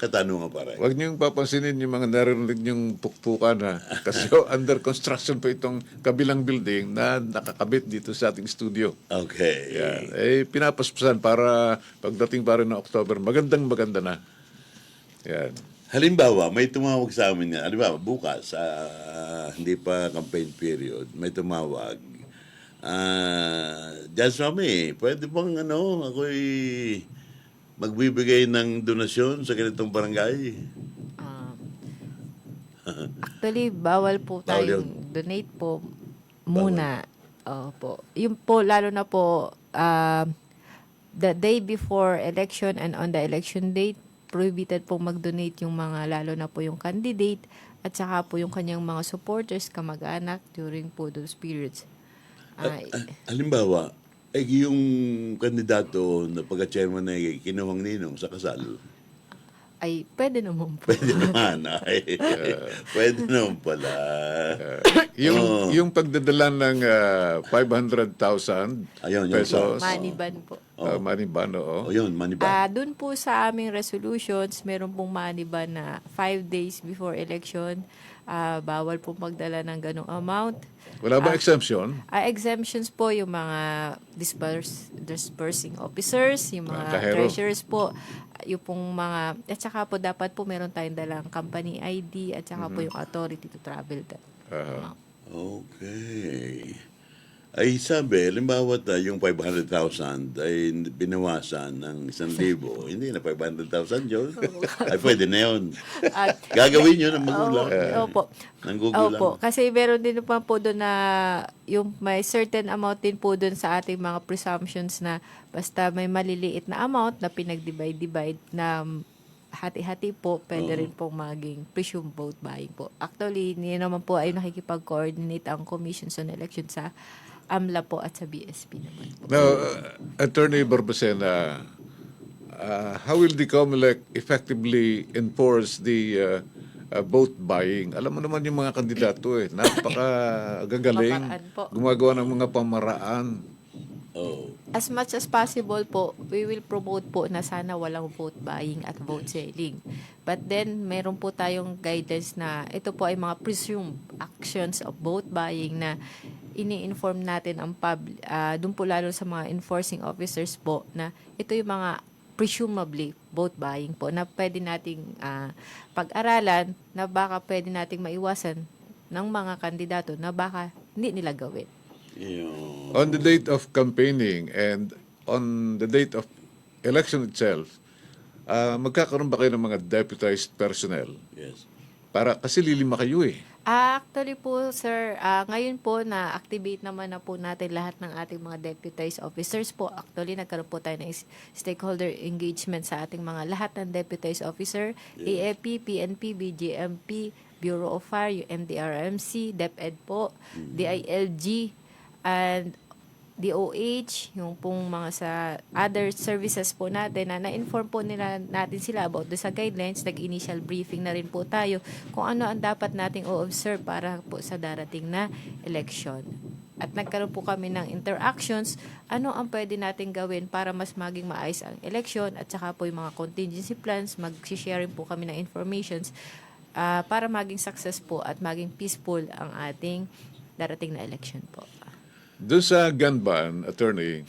katanungan pare. Huwag niyong papansinin yung mga narinig niyong pukpukan kasi under construction pa itong kabilang building na nakakabit dito sa ating studio. Okay. Yan. Pinapaspasan para pagdating pa rin ng October, maganda na. Yan. Halimbawa, may tumawag sa amin nga. Halimbawa, bukas, hindi pa campaign period, may tumawag. Just Romy, pwede bang ako'y magbibigay ng donasyon sa ganitong barangay? Actually, bawal po Bawal tayong donate po muna. Opo. Yung po, lalo na po, the day before election and on the election date, prohibited po mag-donate yung mga, lalo na po yung candidate at saka po yung kanyang mga supporters, kamag-anak during po those periods. Halimbawa, yung kandidato na pagka-chairman na kinuhang ninong sa kasal. Ay, pwede naman po. Pwede naman. Ay, pwede naman pala. Yung pagdadala ng 500,000 Ayun, yun pesos. Money ban po. Money ban, oo. O yun, maniba. Doon po sa aming resolutions, meron pong money ban na 5 days before election. Bawal pong magdala ng ganong amount. Wala ba exemption? Exemptions po yung mga disbursing officers, yung Mga mga kahero. treasurers po, yung pong mga, at saka po dapat po meron tayong dalang company ID at saka po yung authority to travel. Okay. Ay sabi, limbawa yung 500,000 ay binawasan ng 1,000. Hindi na 500,000 yun. Ay pwede na yun. At, Gagawin yun ng magulang. Opo. Ng gugulang. Opo, kasi meron din pa po doon na yung may certain amount din po doon sa ating mga presumptions na basta may maliliit na amount na pinag-divide na hati-hati po, pwede rin pong maging presumed vote buying po. Actually, niya naman po ay nakikipag-coordinate ang Commission on Election sa AMLA po at sa BSP naman po. Now, Attorney Barbacena, how will the COMELEC effectively enforce the vote buying? Alam mo naman yung mga kandidato napaka-gagaling. Pamaraan po. Gumagawa ng mga pamaraan. Oh. As much as possible po, we will promote po na sana walang vote buying at vote selling. But then, meron po tayong guidance na ito po ay mga presumed actions of vote buying na ini-inform natin ang public, dun po lalo sa mga enforcing officers po na ito yung mga presumably vote buying po na pwede nating pag-aralan na baka pwede nating maiwasan ng mga kandidato na baka hindi nila gawin. Yun. On the date of campaigning and on the date of election itself, magkakaroon ba kayo ng mga deputized personnel? Yes. Kasi lilima kayo eh. Actually po, sir, ngayon po na-activate naman na po natin lahat ng ating mga deputized officers po. Actually, nagkaroon po tayo ng stakeholder engagement sa ating mga lahat ng deputized officer, AFP, PNP, BGMP, Bureau of Fire, yung MDRMC, DepEd po, DILG, and DOH, yung pong mga sa other services po natin na na-inform po natin sila about sa guidelines, nag-initial briefing na rin po tayo kung ano ang dapat nating o-observe para po sa darating na election. At nagkaroon po kami ng interactions, ano ang pwede nating gawin para mas maging maayos ang election at saka po yung mga contingency plans, mag-sharing po kami ng informations para maging success po at maging peaceful ang ating darating na election po. Doon sa gun ban, attorney,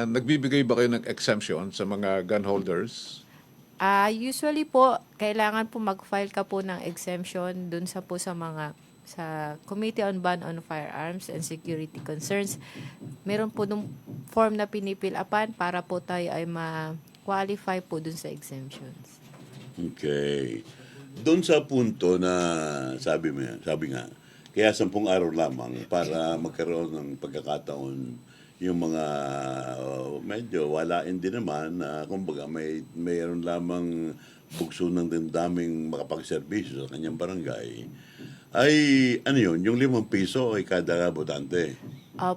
nagbibigay ba kayo ng exemption sa mga gun holders? Usually po, kailangan po mag-file ka po ng exemption dun sa po sa mga sa Committee on Ban on Firearms and Security Concerns. Meron po nung form na pinipilapan para po tayo ay ma-qualify po dun sa exemptions. Okay. Doon sa punto na sabi nga, kaya 10 araw lamang para magkaroon ng pagkakataon yung mga medyo walain din naman na kumbaga mayroon lamang bugso ng daming makapagserbisyo sa kanyang barangay. Ay ano yun, yung 5 piso ay kada botante.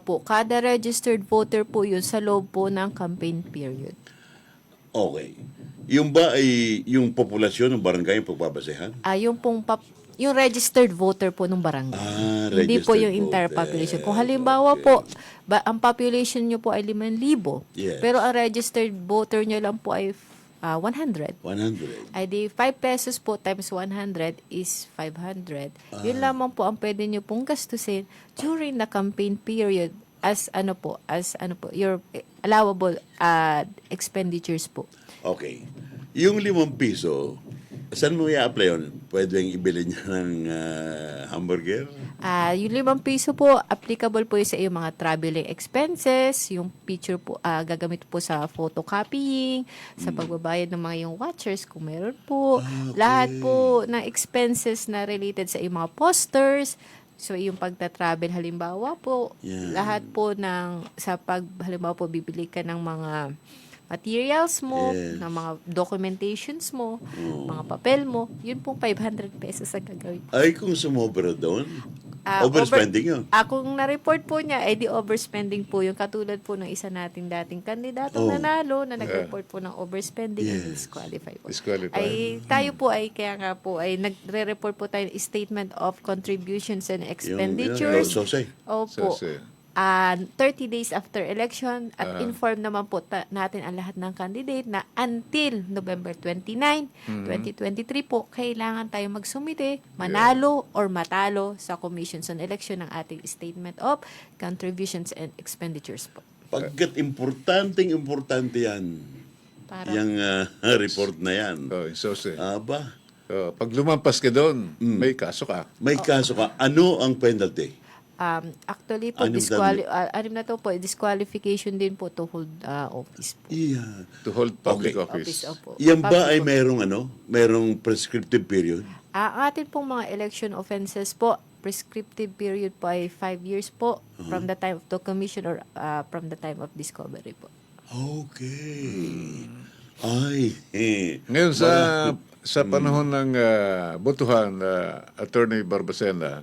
Po, kada registered voter po yun sa loob po ng campaign period. Okay. Yung ba ay yung populasyon ng barangay yung pagbabasehan? Yung registered voter po ng barangay. Hindi po registered yung entire voter. population. Kung halimbawa po, ang population nyo po ay 5,000, Yes. pero ang registered voter nyo lang po ay 100. 100. Ay di 5 pesos po times 100 is 500. Yun lamang po ang pwede nyo pong gastusin during the campaign period as your allowable expenditures po. Okay. Yung 5 piso, saan mo i-apply yun? Pwedeng ibili niya ng hamburger? Yung 5 piso po, applicable po yun sa iyong mga traveling expenses, yung picture po, gagamit po sa photocopying, sa pagbabayad ng mga yung watchers kung meron po. Okay. Lahat po ng expenses na related sa iyong mga posters, so yung pagta-travel halimbawa po, Yan. lahat po halimbawa po bibili ka ng mga materials mo, Yes. ng mga documentations mo, mga papel mo, yun pong 500 pesos ang gagawin. Ay, kung sumobra doon? Overspending yun. Kung na-report po niya, di overspending po yung katulad po ng isa nating dating kandidatong Oh. nanalo na nag-report po ng overspending and disqualify po. Disqualify. Tayo po kaya nga po ay nagre-report po tayo ng statement of contributions and expenditures. Yung SOSE. Opo. SOSE. 30 days after election at inform naman po natin ang lahat ng candidate na until November 29, 2023 po, kailangan tayo magsumite, manalo or matalo sa Commissions on Election ng ating Statement of Contributions and Expenditures po. Pagkat importante yan. Para- Yung report na yan. Oh, SOSE. Aba, Pag lumampas ka doon, may kaso ka. may kaso ka. Ano ang penalty? Actually po, anim na to po, disqualification din po to hold office po. Yeah. To hold public Okay. office. Opo. Yan ba ay Public merong prescriptive period? Ang atin pong mga election offenses po, prescriptive period po ay 5 years po from the time of the commission or from the time of discovery po. Okay. Ay, Ngayon sa panahon ng botohan, Attorney Barbacena,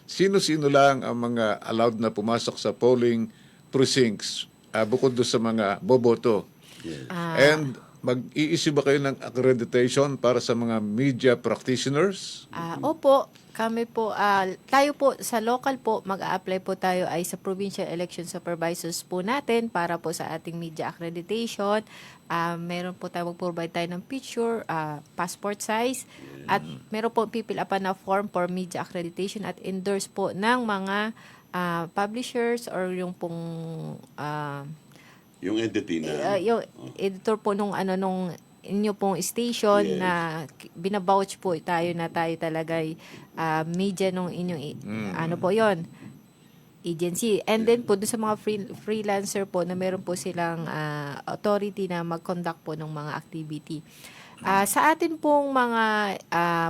sino-sino lang ang mga allowed na pumasok sa polling precincts bukod doon sa mga boboto? And mag-i-issue ba kayo ng accreditation para sa mga media practitioners? Opo, kami po, tayo po sa local po, mag-a-apply po tayo ay sa provincial election supervisors po natin para po sa ating media accreditation. Meron po tayo, mag-provide tayo ng picture, passport size, at meron po pipil-upan na form for media accreditation at endorse po ng mga publishers or yung pong yung entity na yung editor po nung inyo pong station Yes. na binabouch po tayo na tayo talaga media nung inyong ano po yon agency. And then po doon sa mga freelancer po na meron po silang authority na mag-conduct po ng mga activity. Sa atin pong mga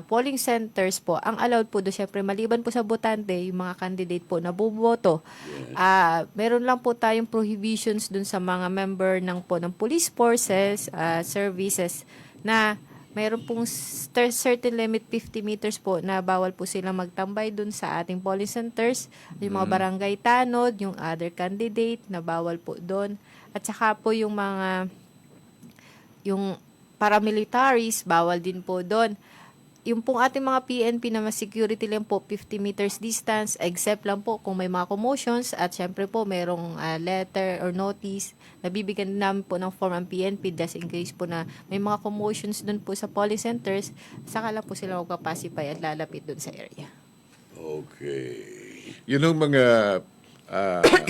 polling centers po, ang allowed po doon, syempre, maliban po sa botante, yung mga candidate po na bumoto, meron lang po tayong prohibitions doon sa mga member ng police forces, services, na meron pong certain limit 50 meters po na bawal po silang magtambay doon sa ating polling centers. Yung mga barangay tanod, yung other candidate na bawal po doon. At saka po yung paramilitaries, bawal din po doon. Yung pong ating mga PNP na security lang po, 50 meters distance, except lang po kung may mga commotions at syempre po merong letter or notice, nabibigyan din namin po ng form ang PNP just in case po na may mga commotions doon po sa polling centers, saka lang po sila magpapacify at lalapit doon sa area. Okay. Yun ang mga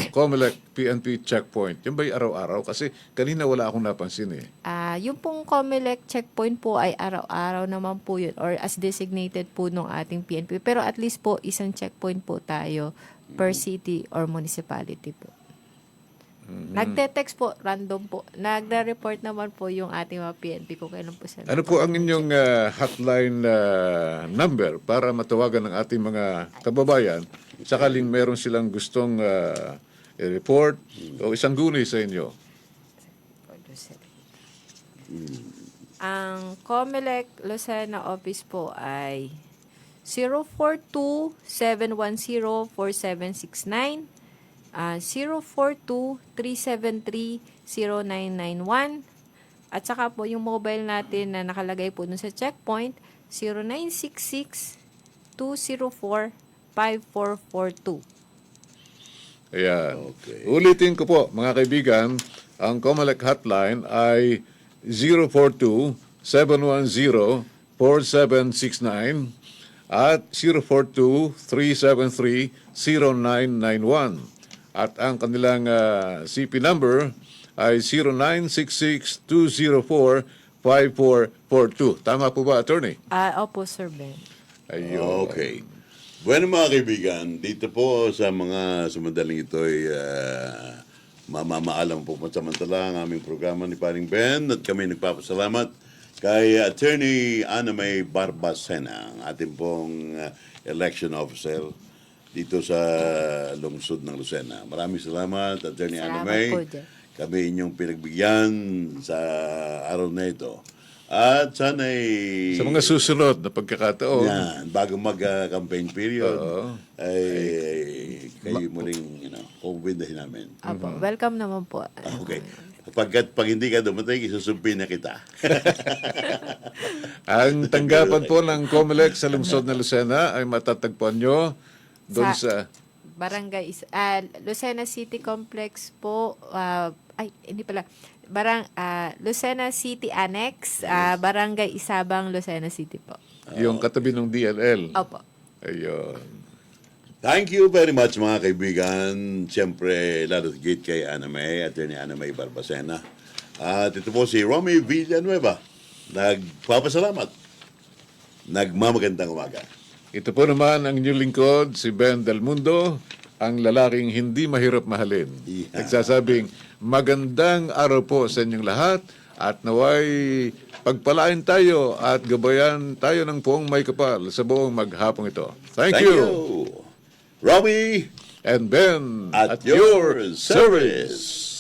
COMELEC PNP checkpoint. Yan ba'y araw-araw? Kasi kanina wala akong napansin eh. Yung pong COMELEC checkpoint po ay araw-araw naman po yun or as designated po ng ating PNP. Pero at least po isang checkpoint po tayo per city or municipality po. Nagte-text po, random po. Nagre-report naman po yung ating mga PNP kung kailan po sila. Ano po ang inyong hotline number para matawagan ng ating mga kababayan sakaling meron silang gustong i-report o isang guni sa inyo? Ang COMELEC Lucena office po ay 042-710-4769, 042-373-0991, at saka po yung mobile natin na nakalagay po dun sa checkpoint, 0966-204-5442. Ayan. Okay. Ulitin ko po, mga kaibigan, ang COMELEC hotline ay 042-710-4769 at 042-373-0991. At ang kanilang CP number ay 0966-204-5442. Tama po ba, attorney? Opo, Sir Ben. Ayun. Okay. Bueno mga kaibigan, dito po sa mga sumandaling ito ay mamamaalam po pansamantala ang aming programa ni Paring Ben at kami nagpapasalamat kay Attorney Ana May Barbacena, ang ating pong election officer dito sa lungsod ng Lucena. Maraming salamat, Attorney Ana Salamat May. po dyan. Kami inyong pinagbigyan sa araw na ito. At sana'y... Sa mga susunod na pagkakataon, Yan, bago mag-campaign period, ay kayo muling, kumbindahin namin. Apo, welcome naman po. Okay. Pag hindi ka dumating, isusumpi na kita. ang tanggapan po ng COMELEC sa lungsod ng Lucena ay matatagpuan nyo doon sa Barangay Lucena City Complex po, hindi pala. Lucena City Annex, Barangay Isabang, Lucena City po. yung katabi ng DLL. Opo. Ayun. Thank you very much mga kaibigan. Siyempre, lalo higit kay Anamay, Attorney Anamay Barbacena. At ito po si Romy Villanueva. Nagpapasalamat. Nagmamagandang umaga. Ito po naman ang inyong lingkod, si Ben Del Mundo, ang lalaking hindi mahirap mahalin. Yeah. Nagsasabing, magandang araw po sa inyong lahat at naway pagpalain tayo at gabayan tayo ng puong may kapal sa buong maghapong ito. Thank you. Romy And Ben at your service.